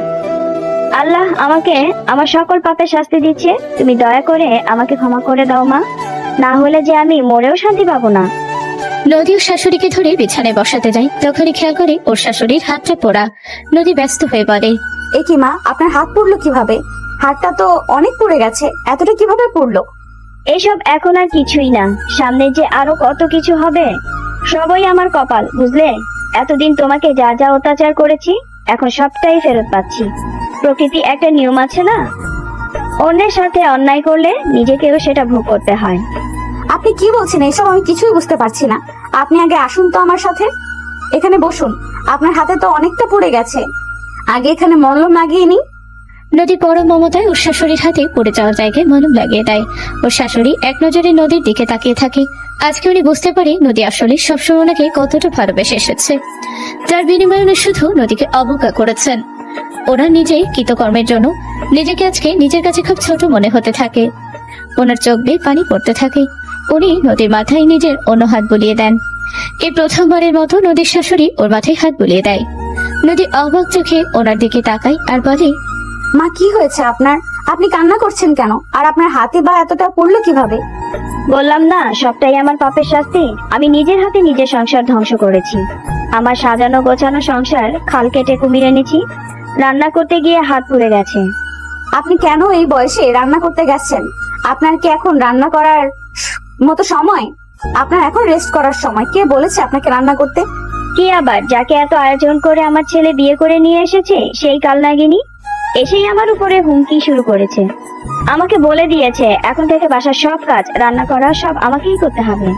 আল্লাহ আমাকে আমার সকল পাপের শাস্তি দিচ্ছে, তুমি দয়া করে আমাকে ক্ষমা করে দাও মা, না হলে যে আমি মরেও শান্তি পাবো না। নদী ওর শাশুড়িকে ধরে বিছানায় বসাতে যায়। তখনই খেয়াল করে ওর শাশুড়ির হাতটা পোড়া। নদী ব্যস্ত হয়ে বলে, এ কি মা, আপনার হাত পুড়লো কিভাবে? হাতটা তো অনেক পুড়ে গেছে, এতটা কিভাবে পুড়লো? এসব এখন আর কিছুই না, সামনে যে আরো কত কিছু হবে। সবই আমার কপাল, বুঝলে? এতদিন তোমাকে যা যা অত্যাচার করেছি এখন সবটাই ফেরত পাচ্ছি। প্রকৃতি একটা নিয়ম আছে না, অন্যের সাথে অন্যায় করলে নিজেকেও সেটা ভোগ করতে হয়। আপনি কি বলছেন এসব? আমি কিছুই বুঝতে পারছি না। আপনি আগে আসুন তো আমার সাথে, এখানে বসুন। আপনার হাতে তো অনেকটা পুড়ে গেছে, আগে এখানে মলম লাগিয়ে নিন। নদী পরম মমতায় ওর শাশুড়ির হাতে পড়ে যাওয়ার জায়গায় মলম লাগিয়ে দেয়। ওর শাশুড়ি এক নজরে নদীর দিকে তাকিয়ে থাকে। আজকে উনি বুঝতে পারে নদী আসলে সবসময় ওনাকে কতটা ভালোবেসে এসেছে, যার বিনিময়ে উনি শুধু নদীকে অবজ্ঞা করেছেন। ওনার নিজেই কৃতকর্মের জন্য নিজেকে আজকে নিজের কাছে খুব ছোট মনে হতে থাকে। ওনার চোখ দিয়ে পানি পড়তে থাকে। উনি নদীর মাথায় নিজের অন্য হাত বুলিয়ে দেন। এই প্রথমবারের মতো নদীর শাশুড়ি ওর মাথায় হাত বুলিয়ে দেয়। নদী অবাক চোখে ওনার দিকে তাকায় আর বলে, মা কি হয়েছে আপনার? আপনি কান্না করছেন কেন? আর আপনার হাতে বা এতটা পড়লো কিভাবে? বললাম না, সবটাই আমার পাপের শাস্তি। আমি নিজের হাতে নিজের সংসার ধ্বংস করেছি। আমার সাজানো গোছানো সংসার খাল কেটে কুমির এনেছি, রান্না করতে গিয়ে হাত পুড়ে গেছে। আপনি কেন এই বয়সে রান্না করতে গেছেন? আপনার কি এখন রান্না করার মতো সময়? আপনার এখন রেস্ট করার সময়। কে বলেছে আপনাকে রান্না করতে? কি আবার, যাকে এত আয়োজন করে আমার ছেলে বিয়ে করে নিয়ে এসেছে সেই কাল নাগিনী এসেই আমার উপরে হুমকি শুরু করেছে। আমাকে বলে দিয়েছে এখন থেকে বাসার সব কাজ, রান্না করা সব আমাকেই করতে হবে।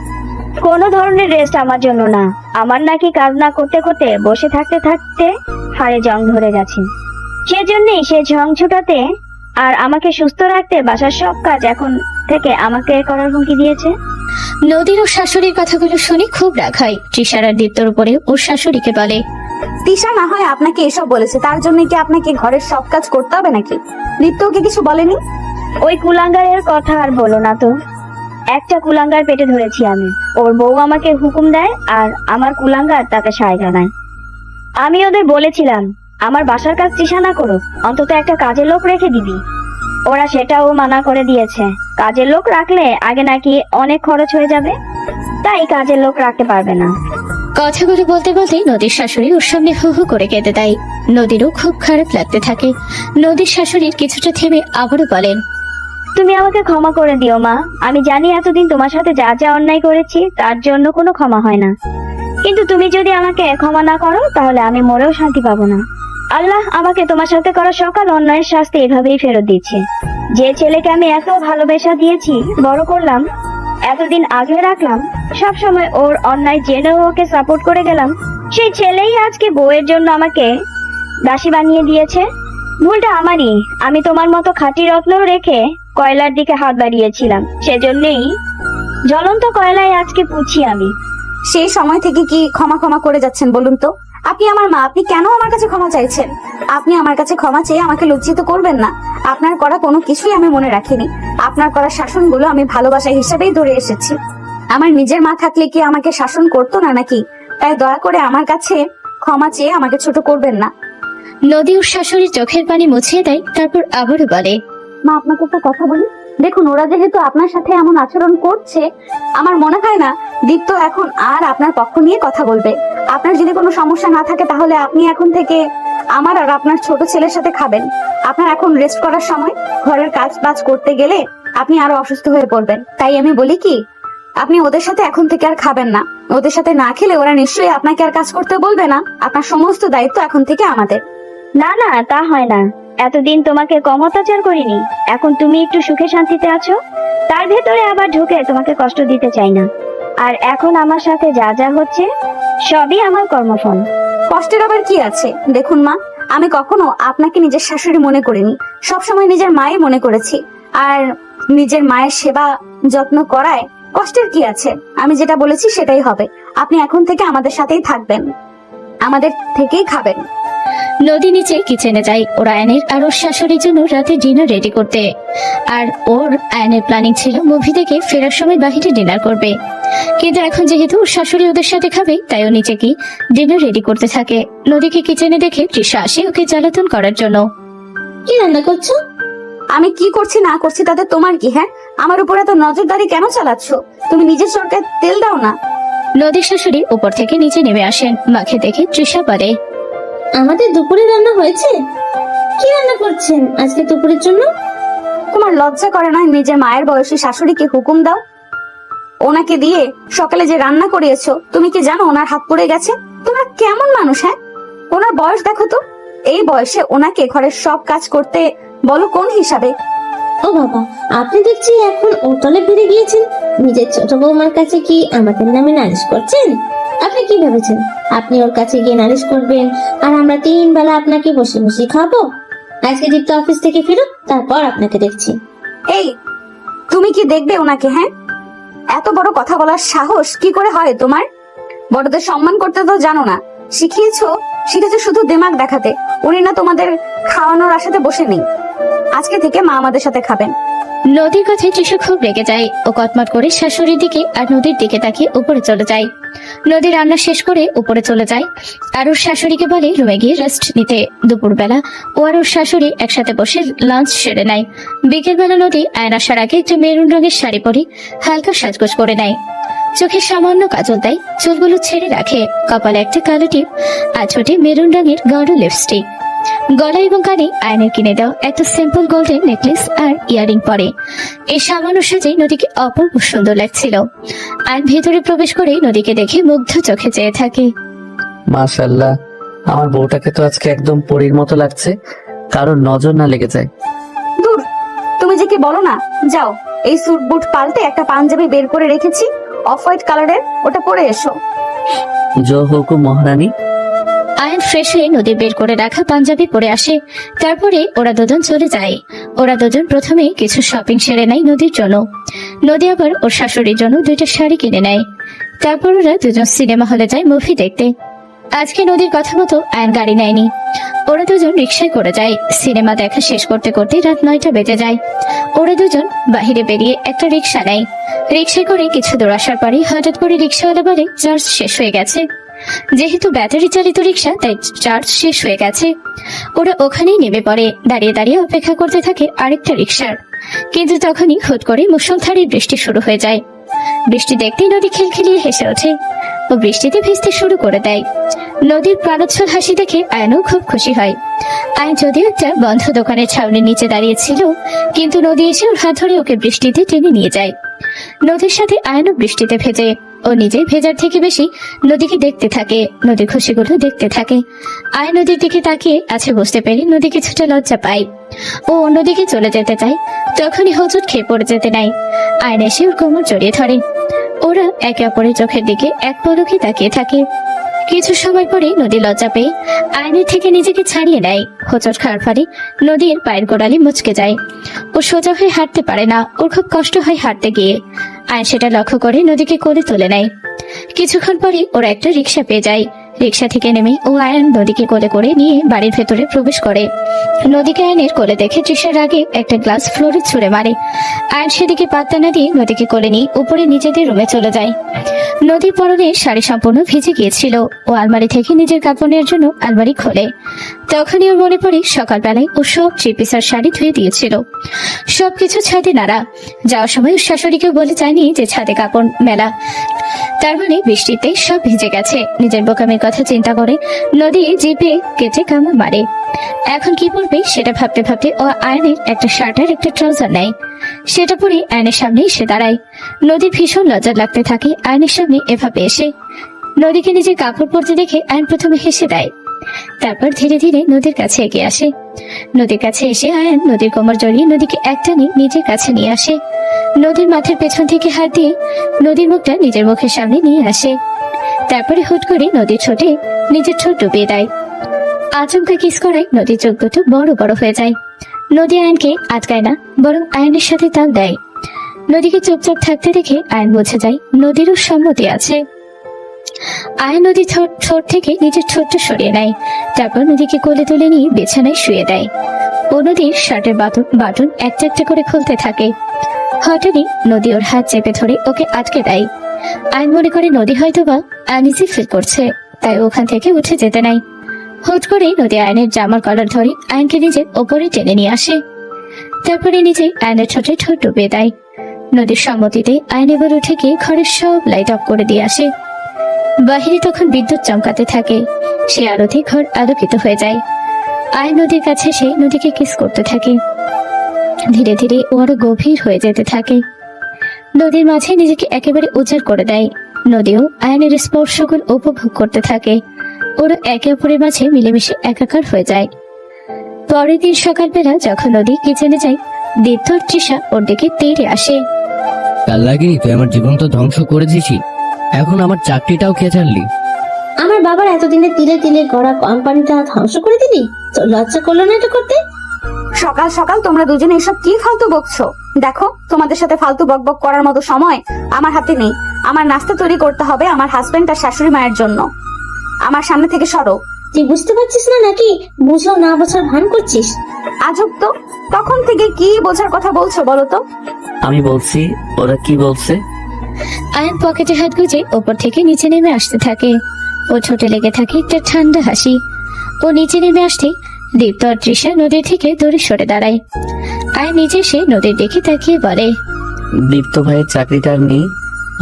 কোনো ধরনের রেস্ট আমার জন্য না। আমার নাকি কাজ না করতে করতে বসে থাকতে থাকতে হাড়ে জং ধরে গেছে। সেজন্যই সে ঝং ছুটাতে আর আমাকে সুস্থ রাখতে বাসার সব কাজ এখন থেকে আমাকে করার হুমকি দিয়েছে। নদীর ওর শাশুড়ির কথাগুলো শুনে খুব রাগ হয়। তৃষার আর দীপ্তর উপরে ওর শাশুড়িকে বলে, তিশা না হয় আপনাকে এসব বলেছে, তার জন্য কি আপনাকে ঘরের সব কাজ করতে হবে নাকি? দীপ্ত ওকে কিছু বলেনি? ওই কুলাঙ্গারের কথা আর বলো না তো। একটা কুলাঙ্গার পেটে ধরেছি আমি, ওর বউ আমাকে হুকুম দেয় আর আমার কুলাঙ্গার তাকে সায় জানায়। আমি ওদের বলেছিলাম আমার বাসার কাজ তৃষা না করুক, অন্তত একটা কাজের লোক রেখে দিবি। ওরা সেটাও মানা করে দিয়েছে। কাজের লোক রাখলে আগে নাকি অনেক খরচ হয়ে যাবে, তাই কাজের লোক রাখতে পারবে না। কথাগুলো বলতে বলতে নদীর শাশুড়ি ওর সামনে হু হু করে কেঁদে দেয়। নদীরও খুব খারাপ লাগতে থাকে। নদীর শাশুড়ির কিছুটা থেমে আবারও বলেন, তুমি আমাকে ক্ষমা করে দিও মা। আমি জানি এতদিন তোমার সাথে যা যা অন্যায় করেছি তার জন্য কোনো ক্ষমা হয় না, কিন্তু তুমি যদি আমাকে ক্ষমা না করো তাহলে আমি মরেও শান্তি পাবো না। আল্লাহ আমাকে তোমার সাথে করা সকল অন্যায়ের শাস্তি এভাবেই ফেরত দিচ্ছে। যে ছেলেকে আমি এত ভালোবাসা দিয়েছি, বড় করলাম, এতদিন আগলে রাখলাম, সব সময় ওর অন্যায় জেনেও ওকে সাপোর্ট করে গেলাম, সেই ছেলেই আজকে বউয়ের জন্য আমাকে দাসী বানিয়ে দিয়েছে। ভুলটা আমারই। আমি তোমার মতো খাঁটি রত্ন রেখে কয়লার দিকে হাত বাড়িয়েছিলাম, সেজন্যই জ্বলন্ত কয়লায় আজকে পুছি আমি। সেই সময় থেকে কি ক্ষমা করে যাচ্ছেন বলুন তো? আপনি আমার মা, আপনি কেন আমার কাছে ক্ষমা চাইছেন? আপনি আমার কাছে ক্ষমা চেয়ে আমাকে লজ্জিত করবেন না। আপনার করা কোনো কিছুই আমি মনে রাখিনি। আপনার করা শাসনগুলো আমি ভালোবাসা হিসেবেই ধরে এসেছি। আমার নিজের মা থাকলে কি আমাকে শাসন করতো না নাকি? তাই দয়া করে আমার কাছে ক্ষমা চেয়ে আমাকে ছোট করবেন না। নদী ওর শাশুড়ির চোখের পানি মুছিয়ে দেয়, তারপর আবারও বলে, মা আপনাকে একটা কথা বলি। দেখুন, ওরা যেহেতু আপনার সাথে এমন আচরণ করছে, আমার মনে হয় না দীপ্ত এখন আর আপনার পক্ষ নিয়ে কথা বলবে। আপনার যদি কোনো সমস্যা না থাকে তাহলে আপনি এখন থেকে আমার আর আপনার ছোট ছেলের সাথে খাবেন। আপনার এখন রেস্ট করার সময়, ঘরের কাজ বাজ করতে গেলে আপনি আরো অসুস্থ হয়ে পড়বেন। তাই আমি বলি কি, আপনি ওদের সাথে এখন থেকে আর খাবেন না। ওদের সাথে না খেলে ওরা নিশ্চয়ই আপনাকে আর কাজ করতে বলবে না। আপনার সমস্ত দায়িত্ব এখন থেকে আমাদের। না না, তা হয় না। এতদিন তোমাকে কম অত্যাচার করিনি। এখন তুমি একটু সুখে শান্তিতে আছো, তার ভেতরে আবার ঢুকে তোমাকে কষ্ট দিতে চাই না। আর এখন আমার সাথে যা যা হচ্ছে সবই আমার কর্মফল। কষ্টের আবার কি আছে? দেখুন মা, আমি কখনো আপনাকে নিজের শাশুড়ি মনে করিনি, সবসময় নিজের মাই মনে করেছি। আর নিজের মায়ের সেবা যত্ন করায় কষ্টের কি আছে? আমি যেটা বলেছি সেটাই হবে। আপনি এখন থেকে আমাদের সাথেই থাকবেন, আমাদের থেকেই খাবেন। নদী নিচে কিচেনে যায় ওর আয়নের আর ওর শাশুড়ির জন্য রাতে ডিনার রেডি করতে। আর ওর আয়নের প্ল্যানিং ছিল মুভি দেখে ফেরার সময় বাহিরে ডিনার করবে, কিন্তু এখন যেহেতু ওর শাশুড়ি ওদের সাথে খাবে, তাই ও নিচে কি ডিনার রেডি করতে থাকে। নদীকে কিচেনে দেখে তৃষা আসে ওকে জ্বালাতন করার জন্য। কি রান্না করছো? আমি কি করছি না করছি তাতে তোমার কি? হ্যাঁ, আমার উপর এত নজরদারি কেন চালাচ্ছ? তুমি নিজের চরকায় তেল দাও না। নদীর শাশুড়ি উপর থেকে নিচে নেমে আসেন। মাকে দেখে তৃষা বলে, আমাদের দুপুরে রান্না হয়েছে। কি রান্না করছেন আজকে দুপুরের জন্য? তোমার লজ্জা করে না নিজের মায়ের বয়সী শাশুড়িকে হুকুম দাও? ওনাকে দিয়ে সকালে যে রান্না করিয়েছো, তুমি কি জানো ওনার হাত পড়ে গেছে? তোমরা কেমন মানুষ? হ্যাঁ, ওনার বয়স দেখো তো। এই বয়সে ওনাকে ঘরের সব কাজ করতে বলো কোন হিসাবে? ও বাবা, আপনি দেখছি এখন ওতলে ফিরে গিয়েছেন। নিজের ছোট বৌমার কাছে কি আমাদের নামে নালিশ করছেন? আপনি কি ভেবেছেন আপনি ওর কাছে গিয়ে নালিশ করবেন আর আমরা 3 বেলা আপনাকে বসে বসে খাবো? আজকে দীপ্ত অফিস থেকে ফিরুক, তারপর আপনাকে দেখছি। এই, তুমি কি দেখবে ওনাকে? হ্যাঁ, এত বড় কথা বলার সাহস কি করে হয় তোমার? বড়দের সম্মান করতে তো জানো না, শিখিয়েছো শুধু দিমাগ দেখাতে। উনি না তোমাদের খাওয়ানোর আশাতে বসে নেই। আজকে থেকে মা আমাদের সাথে খাবেন। নদীর কথায় তৃষা খুব রেগে যায়। ও কটমট করে শাশুড়ির দিকে আর নদীর দিকে তাকিয়ে উপরে চলে যায়। নদী রান্না শেষ করে উপরে চলে যায় আর ওর শাশুড়িকে বলে রুমে গিয়ে রেস্ট নিতে। দুপুরবেলা ও আর ওর শাশুড়ি একসাথে বসে লাঞ্চ সেরে নেয়। বিকেলবেলা নদী আয়ন আসার আগে একটা মেরুন রঙের শাড়ি পরে হালকা সাজগোজ করে নেয়। চোখে সামান্য কাজল দেয়, চুলগুলো ছেড়ে রাখে, কপালে একটা কালো টিপ আর ছোটে মেরুন রঙের গাঢ় লিপস্টিক। গলা এবং কানে আয়নের কিনে দেওয়া একটা সিম্পল গোল্ডেন নেকলেস আর ইয়ারিং পরে। এই সামান্য সাজে নদীকে অপূর্ব সুন্দর লাগছিল। আয়ন ভেতরে প্রবেশ করে নদীকে দেখে মুগ্ধ চোখে চেয়ে থাকে। মাশাআল্লাহ, আমার বউটাকে তো আজকে একদম পরীর মতো লাগছে, কারোর নজর না লেগে যায়। দূর, তুমি যে কি বলো না। যাও, এই স্যুট বুট পাল্টে একটা পাঞ্জাবি বের করে রেখেছি অফ হোয়াইট কালারের, ওটা পরে এসো। জো হুকুম মহারানী। আয়ন ফ্রেশ হয়ে নদী বের করে রাখা পাঞ্জাবি পরে আসে। তারপরে ওরা দুজন চলে যায়। ওরা দুজন প্রথমে কিছু শপিং সেরে নেয় নদীর জন্য। নদী আবার ওর শাশুড়ির জন্য 2টা শাড়ি কিনে নেয়। তারপর ওরা দুজন সিনেমা হলে যায় মুভি দেখতে। আজকে নদীর কথা মতো আয়ন গাড়ি নেয়নি। ওরা দুজন রিক্সায় করে যায়। সিনেমা দেখা শেষ করতে করতে রাত 9টা বেজে যায়। ওরা দুজন বাহিরে বেরিয়ে একটা রিক্সা নেয়। রিক্সায় করে কিছু দূর আসার পরে হঠাৎ করে রিক্সাওয়ালা বলে চার্জ শেষ হয়ে গেছে। যেহেতু ব্যাটারি চালিত রিক্সা, তাই চার্জ শেষ হয়ে গেছে। ওরা ওখানেই নেমে পড়ে। দাঁড়িয়ে দাঁড়িয়ে অপেক্ষা করতে থাকে আরেকটা রিক্সার। কিন্তু তখনই হুট করে মুষলধারে বৃষ্টি শুরু হয়ে যায়। বৃষ্টি দেখতেই নদী খিলখিলিয়ে হেসে ওঠে ও বৃষ্টিতে ভিজতে শুরু করে দেয়। নদীর প্রাণোচ্ছল হাসি দেখে আয়নও খুব খুশি হয়। আয়ন যদিও একটা বন্ধ দোকানের ছাউনির নিচে দাঁড়িয়েছিল, কিন্তু নদী এসে ওর হাত ধরে ওকে বৃষ্টিতে টেনে নিয়ে যায়। নদীর সাথে আয়নও বৃষ্টিতে ভেজে। ও নিজে ভেজার থেকে বেশি নদীকে দেখতে থাকে, নদীর খুশিগুলো দেখতে থাকে। আয়ন নদীর দিকে তাকিয়ে আছে বুঝতে পেরে নদী কিছুটা লজ্জা পায়। ও অন্যদিকে চলে যেতে চায়, তখনই হোঁচট খেয়ে পড়ে যেতে নেয়। আয়ন এসে ওর কোমর জড়িয়ে ধরে। ওরা একে অপরের চোখের দিকে এক পলকে তাকিয়ে থাকে। কিছু সময় পরে নদী লজ্জা পেয়ে আয়নের থেকে নিজেকে ছাড়িয়ে নেয়। হোঁচট খাওয়ার ফলে নদীর পায়ের গোড়ালি মুচকে যায়। ও সোজা হয়ে হাঁটতে পারে না। ওর খুব কষ্ট হয় হাঁটতে গিয়ে। আয়ন সেটা লক্ষ্য করে নদীকে কোলে তুলে নেয়। কিছুক্ষণ পরে ওরা একটা রিক্সা পেয়ে যায়। রিক্সা থেকে নেমে ও আয়ন নদীকে কোলে করে নিয়ে বাড়ির ভেতরে প্রবেশ করে। নদীকে আয়নের কোলে দেখে তৃষার আগে একটা গ্লাস ফ্লোরে ছুঁড়ে মারে। আয়ন সেদিকে পাত্তা না দিয়ে নদীকে কোলে নিয়ে উপরে নিজেদের রুমে চলে যায়। নদীর পরনে শাড়ি সম্পূর্ণ ভিজে গিয়েছিল। ও আলমারি থেকে নিজের কাপড় নেওয়ার জন্য আলমারি খোলে। তখনই ওর মনে পড়ে সকালবেলায় ও সব চিপিসার শাড়ি ধুয়ে দিয়েছিল। সবকিছু ছাদে নাড়া। যাওয়ার সময় ওর শাশুড়িকে বলে যায়নি যে ছাদে কাপড় মেলা, তার মানে বৃষ্টিতে সব ভিজে গেছে। নিজের বোকামের কথা চিন্তা করে নদী জিভে কেটে কামড় মারে। এখন কি পরবে সেটা ভাবতে ভাবতে ও আয়নের একটা শার্ট আর একটা ট্রাউজার নেয়। সেটা পরে আয়নের সামনে এসে দাঁড়ায়। নদীর ভীষণ লজ্জা লাগতে থাকে আয়নের সামনে এভাবে এসে। নদীকে নিজের কাপড় পরতে দেখে আয়ন প্রথমে হেসে দেয়, তারপর ধীরে ধীরে নদীর কাছে এগিয়ে আসে। নদীর কাছে এসে আয়ন নদীর কোমর জড়িয়ে নদীকে একটানে নিজের কাছে নিয়ে আসে। নদীর মাথার পেছন থেকে হাত দিয়ে নদীর মুখটা নিজের মুখের সামনে নিয়ে আসে। তারপরে হুট করে নদীর ঠোঁটে নিজের ঠোঁট ডুবিয়ে দেয়। আচমকা কিস করায় নদীর চোখ দুটো বড় বড় হয়ে যায়। নদী আয়নকে আটকায় না, বরং আয়নের সাথে তাল দেয়। নদীকে চুপচাপ থাকতে দেখে আয়ন বুঝে যায় নদীরও সম্মতি আছে। আয়ন নদীর ঠোঁট থেকে নিজের ঠোঁটটা সরিয়ে নেয়। তারপর নদীকে কোলে তুলে নিয়ে বিছানায় শুয়ে দেয়। ও নদীর শার্টের বাটন একটা একটা করে খুলতে থাকে। হঠাৎই নদী ওর হাত চেপে ধরে ওকে আটকে দেয়। আয়ন মনে করে নদী হয়তোবা আনইজি ফিল করছে, তাই ওখান থেকে উঠে যেতে নেয়। হুট করে নদী আয়নের জামার কলার ধরে আয়নকে নিজের ওপরে টেনে নিয়ে আসে। তারপরে নিজে আয়নের ঠোঁটে ঠোঁট ডুবিয়ে দেয়। নদীর সম্মতিতে আয়ন এবার উঠে গিয়ে ঘরের সব লাইট অফ করে দিয়ে আসে। বাহিরে তখন বিদ্যুৎ চমকাতে থাকে। সে আলোতে ঘর আলোকিত হয়ে যায়। আয়ন নদীর কাছে এসে নদীকে কিস করতে থাকে। ধীরে ধীরে ও আরো গভীর হয়ে যেতে থাকে। নদীর মাঝে নিজেকে একেবারে উজাড় করে দেয়। নদীও আয়নের স্পর্শগুলো উপভোগ করতে থাকে। ওরা একে অপরের মাঝে মিলেমিশে একাকার হয়ে যায়। পরের দিন সকালবেলা যখন নদী কিচেনে যায়, দীপ্ত আর তৃষা ওর দিকে তেড়ে আসে। তার লাগে তুই আমার জীবন তো ধ্বংস করে দিয়েছি, এখন আমার চাকরিটাও খেয়ে ছাড়লি। আমার বাবার এতদিনে তিলে তিলে গড়া কোম্পানিটা ধ্বংস করে দিলি? তো লজ্জা করলো না এটা করতে? সকাল সকাল তোমরা দুজনে এসব কি ফালতু বকছো? দেখো, তোমাদের সাথে ফালতু বকবক করার মতো সময় আমার হাতে নেই। আমার নাস্তা তৈরি করতে হবে আমার হাজবেন্ড আর শাশুড়ি মায়ের জন্য। আমার সামনে থেকে সরো। তুই বুঝতে পারছিস না নাকি বুঝেও না বোঝার ভান করছিস? আজব তো, তখন থেকে কি বোঝার কথা বলছো বলো তো? আমি বলছি, ওরা কি বলছে? আয়ন পকেটে হাত গুজে ওপর থেকে নিচে নেমে আসতে থাকে। ও ঠোঁটে লেগে থাকে একটা ঠান্ডা হাসি। ও নিচে নেমে আসতে দীপ্ত আর তৃষা নদীর থেকে দূরে সরে দাঁড়ায়। আয়ন নিচে এসে নদীর দিকে তাকিয়ে বলে, দীপ্ত ভাইয়ের চাকরিটা আর নেই।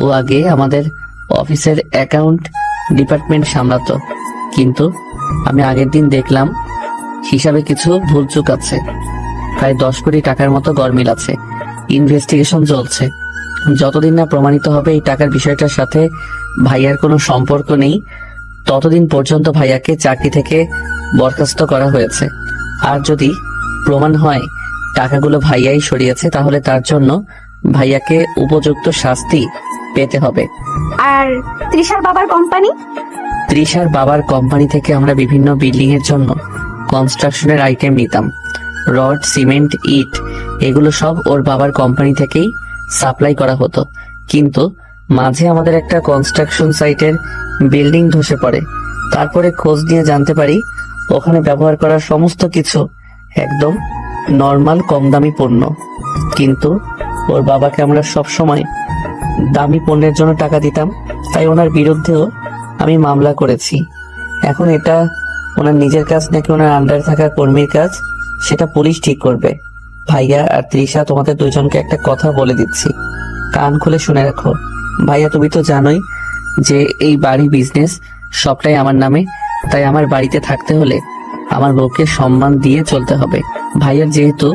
ও আগে আমাদের অফিসের অ্যাকাউন্ট ডিপার্টমেন্ট সামলাতো, কিন্তু আমি আগের দিন দেখলাম হিসাবে কিছু ভুলচুক আছে। প্রায় 10 কোটি টাকার মতো গরমিল আছে। ইনভেস্টিগেশন চলছে। যতদিন না প্রমাণিত হবে এই টাকার বিষয়টার সাথে ভাইয়ার কোনো সম্পর্ক নেই, ততদিন পর্যন্ত ভাইয়াকে চাকরি থেকে বরখাস্ত করা হয়েছে। আর যদি প্রমাণ হয় টাকাগুলো ভাইয়াই সরিয়েছে, তাহলে তার জন্য ভাইয়াকে উপযুক্ত শাস্তি পেতে হবে। আর তৃষার বাবার কোম্পানি? তৃষার বাবার কোম্পানি থেকে আমরা বিভিন্ন বিল্ডিং এর জন্য কনস্ট্রাকশনের আইটেম নিতাম। রড, সিমেন্ট, ইট, এগুলো সব ওর বাবার কোম্পানি থেকেই সাপ্লাই করা হতো। কিন্তু মাঝে আমাদের একটা কনস্ট্রাকশন সাইটের বিল্ডিং ধসে পড়ে। তারপরে খোঁজ নিয়ে জানতে পারি ওখানে ব্যবহার করা সমস্ত কিছু একদম নর্মাল কম দামি পণ্য। কিন্তু ওর বাবাকে আমরা সব সময় দামি পণ্যের জন্য টাকা দিতাম, তাই ওনার বিরুদ্ধেও আমি মামলা করেছি। এখন এটা ওনার নিজের কাজ নাকি ওনার আন্ডারে থাকা কর্মীর কাজ, সেটা পুলিশ ঠিক করবে। ভাইয়া আর তৃষা, তোমাদের দুজনকে একটা কথা বলে দিচ্ছি, কান খুলে শুনে রাখো। ভাইয়া, তুমি তো জানোই যে এই বাড়ি বিজনেস সবটাই আমার নামে, তাই আমার বাড়িতে থাকতে হলে আমার বউকে সম্মান দিয়ে চলতে হবে। ভাইয়ার যেহেতু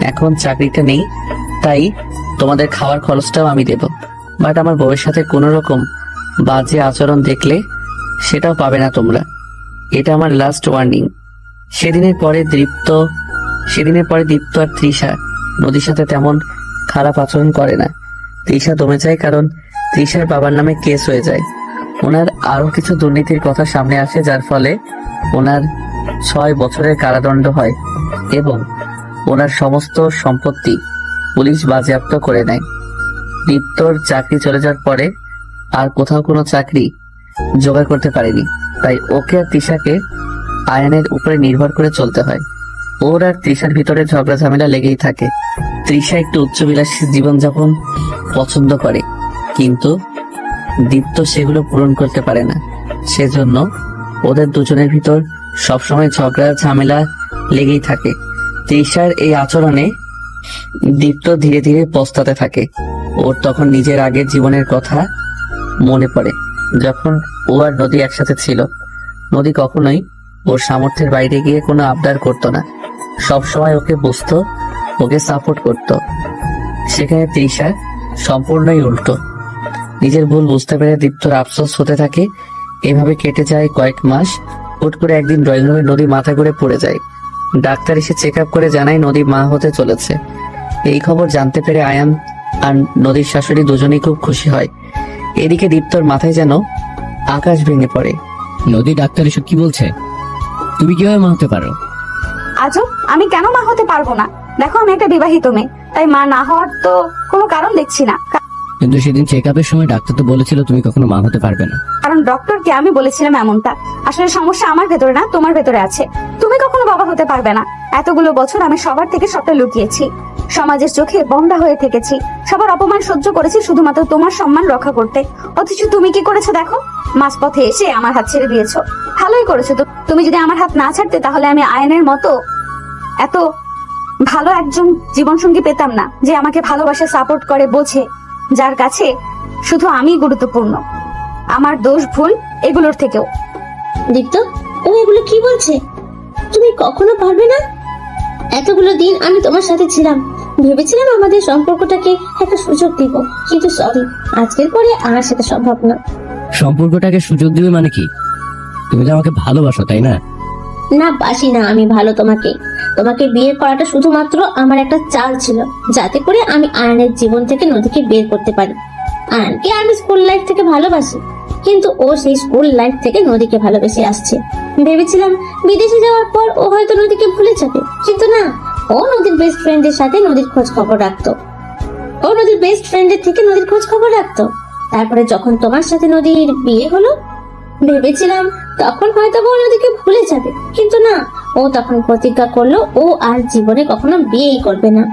এখন চাকরিটা নেই, তাই তোমাদের খাওয়ার খরচটাও আমি দেব। বাট আমার বউয়ের সাথে কোনো রকম বাজে আচরণ দেখলে সেটাও পাবে না তোমরা। এটা আমার লাস্ট ওয়ার্নিং। সেদিনের পরে দীপ্ত আর তৃষা নদীর সাথে তেমন খারাপ আচরণ করে না। তৃষা দমে যায়, কারণ তৃষার বাবার নামে কেস হয়ে যায়। ওনার আরো কিছু দুর্নীতির কথা সামনে আসে, যার ফলে ওনার 6 বছরের কারাদণ্ড হয় এবং ওনার সমস্ত সম্পত্তি পুলিশ বাজেয়াপ্ত করে নেয়। দীপ্তর চাকরি চলে যাওয়ার পরে আর কোথাও কোনো চাকরি জোগাড় করতে পারেনি। তাই ওকে আর তৃষাকে আয়ানের উপরে নির্ভর করে চলতে হয়। ওর আর তৃষার ভিতরে ঝগড়া ঝামেলা লেগেই থাকে। তৃষা একটু উচ্চবিলাসী জীবনযাপন পছন্দ করে, কিন্তু দীপ্ত সেগুলো পূরণ করতে পারে না। সেজন্য ওদের দুজনের ভিতর সবসময় ঝগড়া ঝামেলা লেগেই থাকে। তৃষার এই আচরণে দীপ্ত ধীরে ধীরে পস্তাতে থাকে। ওর তখন নিজের আগের জীবনের কথা মনে পড়ে, যখন ও আর নদী একসাথে ছিল। নদী কখনোই ওর সামর্থ্যের বাইরে গিয়ে কোনো আবদার করতো না, সবসময় ওকে বুঝতো, ওকে সাপোর্ট করতো। সেখানে তৃষা সম্পূর্ণই উল্টো। নিজের ভুল বুঝতে পেরে দীপ্তর আফসোস হতে থাকে। এভাবে কেটে যায় কয়েক মাস। হুট করে একদিন ড্রয়িং রুমে নদী মাথা ঘুরে পড়ে যায়। ডাক্তার এসে চেক আপ করে জানায় নদী মা হতে চলেছে। এই খবর জানতে পেরে আয়ান আর নদীর শাশুড়ি দুজনেই খুব খুশি হয়। এদিকে দীপ্তর মাথায় যেন আকাশ ভেঙে পড়ে। নদী, ডাক্তার এসব কি বলছে? তুমি কিভাবে মা হতে পারো? আজব, আমি কেন মা হতে পারবো না? দেখো আমি একটা বিবাহিত মেয়ে, তাই মা না হওয়ার তো কোনো কারণ দেখছি না। কিন্তু সেদিন চেক আপের সময় ডাক্তার তো বলেছিল তুমি কখনো মা হতে পারবে না। কারণ ডক্টরকে আমি বলেছিলাম এমনটা। আসলে সমস্যা আমার ভেতরে না, তোমার ভেতরে আছে। তুমি কখনো বাবা হতে পারবে না। এতগুলো বছর আমি সবার থেকে সবটা লুকিয়েছি, সমাজের চোখে বন্ধা হয়ে থেকেছি, সবার অপমান সহ্য করেছি শুধুমাত্র তোমার সম্মান রক্ষা করতে। অথচ তুমি কি করেছো দেখো, মাঝপথে এসে আমার হাত ছেড়ে দিয়েছো। ভালোই করেছো। তুমি যদি আমার হাত না ছাড়তে তাহলে আমি আয়নের মতো এত ভালো একজন জীবনসঙ্গী পেতাম না, যে আমাকে ভালোবাসে, সাপোর্ট করে, বোঝে, যার কাছে শুধু আমি গুরুত্বপূর্ণ। আমার দোষ ভুল এগুলোর থেকেও। দীপ্ত, ও এগুলো কি বলছে? তুমি কখনো পারবে না। এতগুলো দিন আমি তোমার সাথে ছিলাম, ভেবেছিলাম আমাদের সম্পর্কটাকে একটা সুযোগ দিব, কিন্তু সরি, আজকের পরে আর সেটা সম্ভব না। সম্পর্কটাকে সুযোগ দিবে মানে কি? তুমি তো আমাকে ভালোবাসো, তাই না? না, বাসি না আমি ভালো তোমাকে। তোমাকে বিয়ে করাটা শুধুমাত্র আমার একটা চাল ছিল, যাতে করে আমি আয়নের জীবন থেকে নদীকে বের করতে পারি। আয়নকে আমি স্কুল লাইফ থেকে ভালোবাসি, কিন্তু ও সেই স্কুল লাইফ থেকে নদীকে ভালোবেসে আসছে। ভেবেছিলাম বিদেশে যাওয়ার পর ও হয়তো নদীকে ভুলে যাবে, কিন্তু না, ও নদীর বেস্ট ফ্রেন্ডের সাথে নদীর খোঁজ খবর রাখতো। ও নদীর বেস্ট ফ্রেন্ডের থেকে নদীর খোঁজ খবর রাখতো। তারপরে যখন তোমার সাথে নদীর বিয়ে হলো, ভেবেছিলাম তখন হয়তো ও নদীকে ভুলে যাবে, কিন্তু না, ও তখন প্রতিজ্ঞা করলো ও আর জীবনে কখনো বিয়েই করবে না।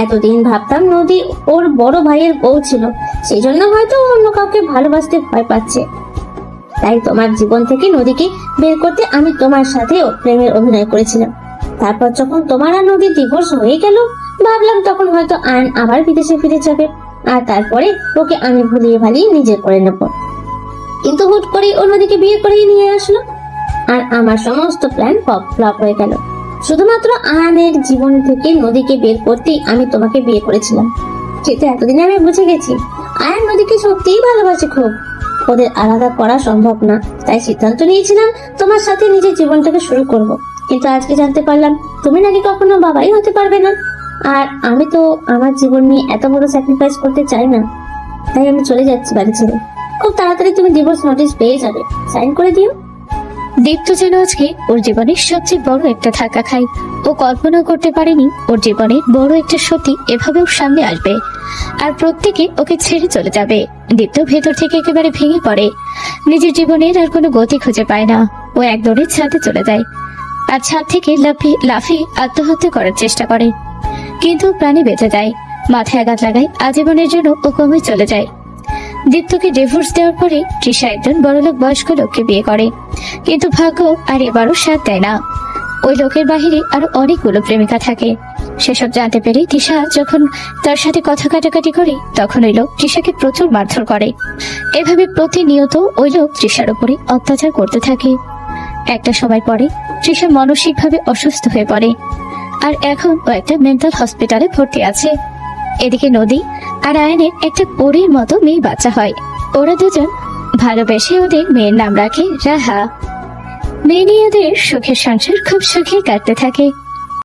এতদিন ভাবতাম নদী ওর বড় ভাইয়ের বউ ছিল, সেই জন্য হয়তো অন্য কাউকে ভালোবাসতে ভয় পাচ্ছে। তাই তোমার জীবন থেকে নদীকে বের করতে আমি তোমার সাথে প্রেমের অভিনয় করেছিলাম। তারপর যখন তোমার আর নদীর ডিভোর্স হয়ে গেল, ভাবলাম তখন হয়তো আয়ন আবার বিদেশে ফিরে যাবে, আর তারপরে ওকে আমি ভুলিয়ে ভালিয়ে নিজে করে নেব। কিন্তু হুট করে ও নদীকে বিয়ে করে নিয়ে আসলো, আর আমার সমস্ত প্ল্যান ফ্লপ হয়ে গেল। শুধুমাত্র আয়নের জীবন থেকে নদীকে বের করতেই আমি তোমাকে বিয়ে করেছিলাম। কিন্তু এতদিনে আমি বুঝে গেছি আয়ন নদীকে সত্যিই ভালোবাসে খুব। ওদের আলাদা করা সম্ভব না, তাই সিদ্ধান্ত নিয়েছিলাম তোমার সাথে নিজের জীবনটাকে শুরু করব। কিন্তু আজকে জানতে পারলাম তুমি নাকি কখনো বাবাই হতে পারবে না। আর আমি তো আমার জীবন নিয়ে এত বড় স্যাক্রিফাইস করতে চাই না, তাই আমি চলে যাচ্ছি বাড়ি ছেড়ে। খুব তাড়াতাড়ি তুমি ডিভোর্স নোটিশ পেয়ে যাবে, সাইন করে দিও। দীপ্ত যেন আজকে ওর জীবনের সবচেয়ে বড় একটা ধাক্কা খায়। ও কল্পনা করতে পারেনি ওর জীবনের বড় একটা সত্যি এভাবে ওর সামনে আসবে, আর প্রত্যেকে ওকে ছেড়ে চলে যাবে। দীপ্ত ভেতর থেকে একেবারে ভেঙে পড়ে, নিজের জীবনের আর কোনো গতি খুঁজে পায় না। ও এক দৌড়ে ছাদে চলে যায়, আর ছাদ থেকে লাফিয়ে আত্মহত্যা করার চেষ্টা করে, কিন্তু প্রাণে বেঁচে যায়। মাথায় আঘাত লাগায়, আজীবনের জন্য ও কমে চলে যায়। দীপ্তকে ডিভোর্স দেওয়ার পরে তৃষা একজন বড়লোক বয়স্ক লোককে বিয়ে করে, কিন্তু ভাগ্য আর এবারও সাথ দেয় না। ওই লোকের বাহিরে আরো অনেকগুলো প্রেমিকা থাকে। সেসব জানতে পেরে তৃষা যখন তার সাথে কথা কাটাকাটি করে, তখন ওই লোক তৃষাকে প্রচুর মারধর করে। এভাবে প্রতিনিয়ত ওই লোক তৃষার উপরে অত্যাচার করতে থাকে। একটা সময় পরে তৃষা মানসিকভাবে অসুস্থ হয়ে পড়ে, আর এখন ও একটা মেন্টাল হসপিটালে ভর্তি আছে। এদিকে নদী আর আয়নের একটা পরীর মতো মেয়ে বাচ্চা হয়। ওরা দুজন ভালোবেসে ওদের মেয়ের নাম রাখে রাহা। মেয়ে নিয়ে ওদের সুখের সংসার খুব সুখে কাটতে থাকে।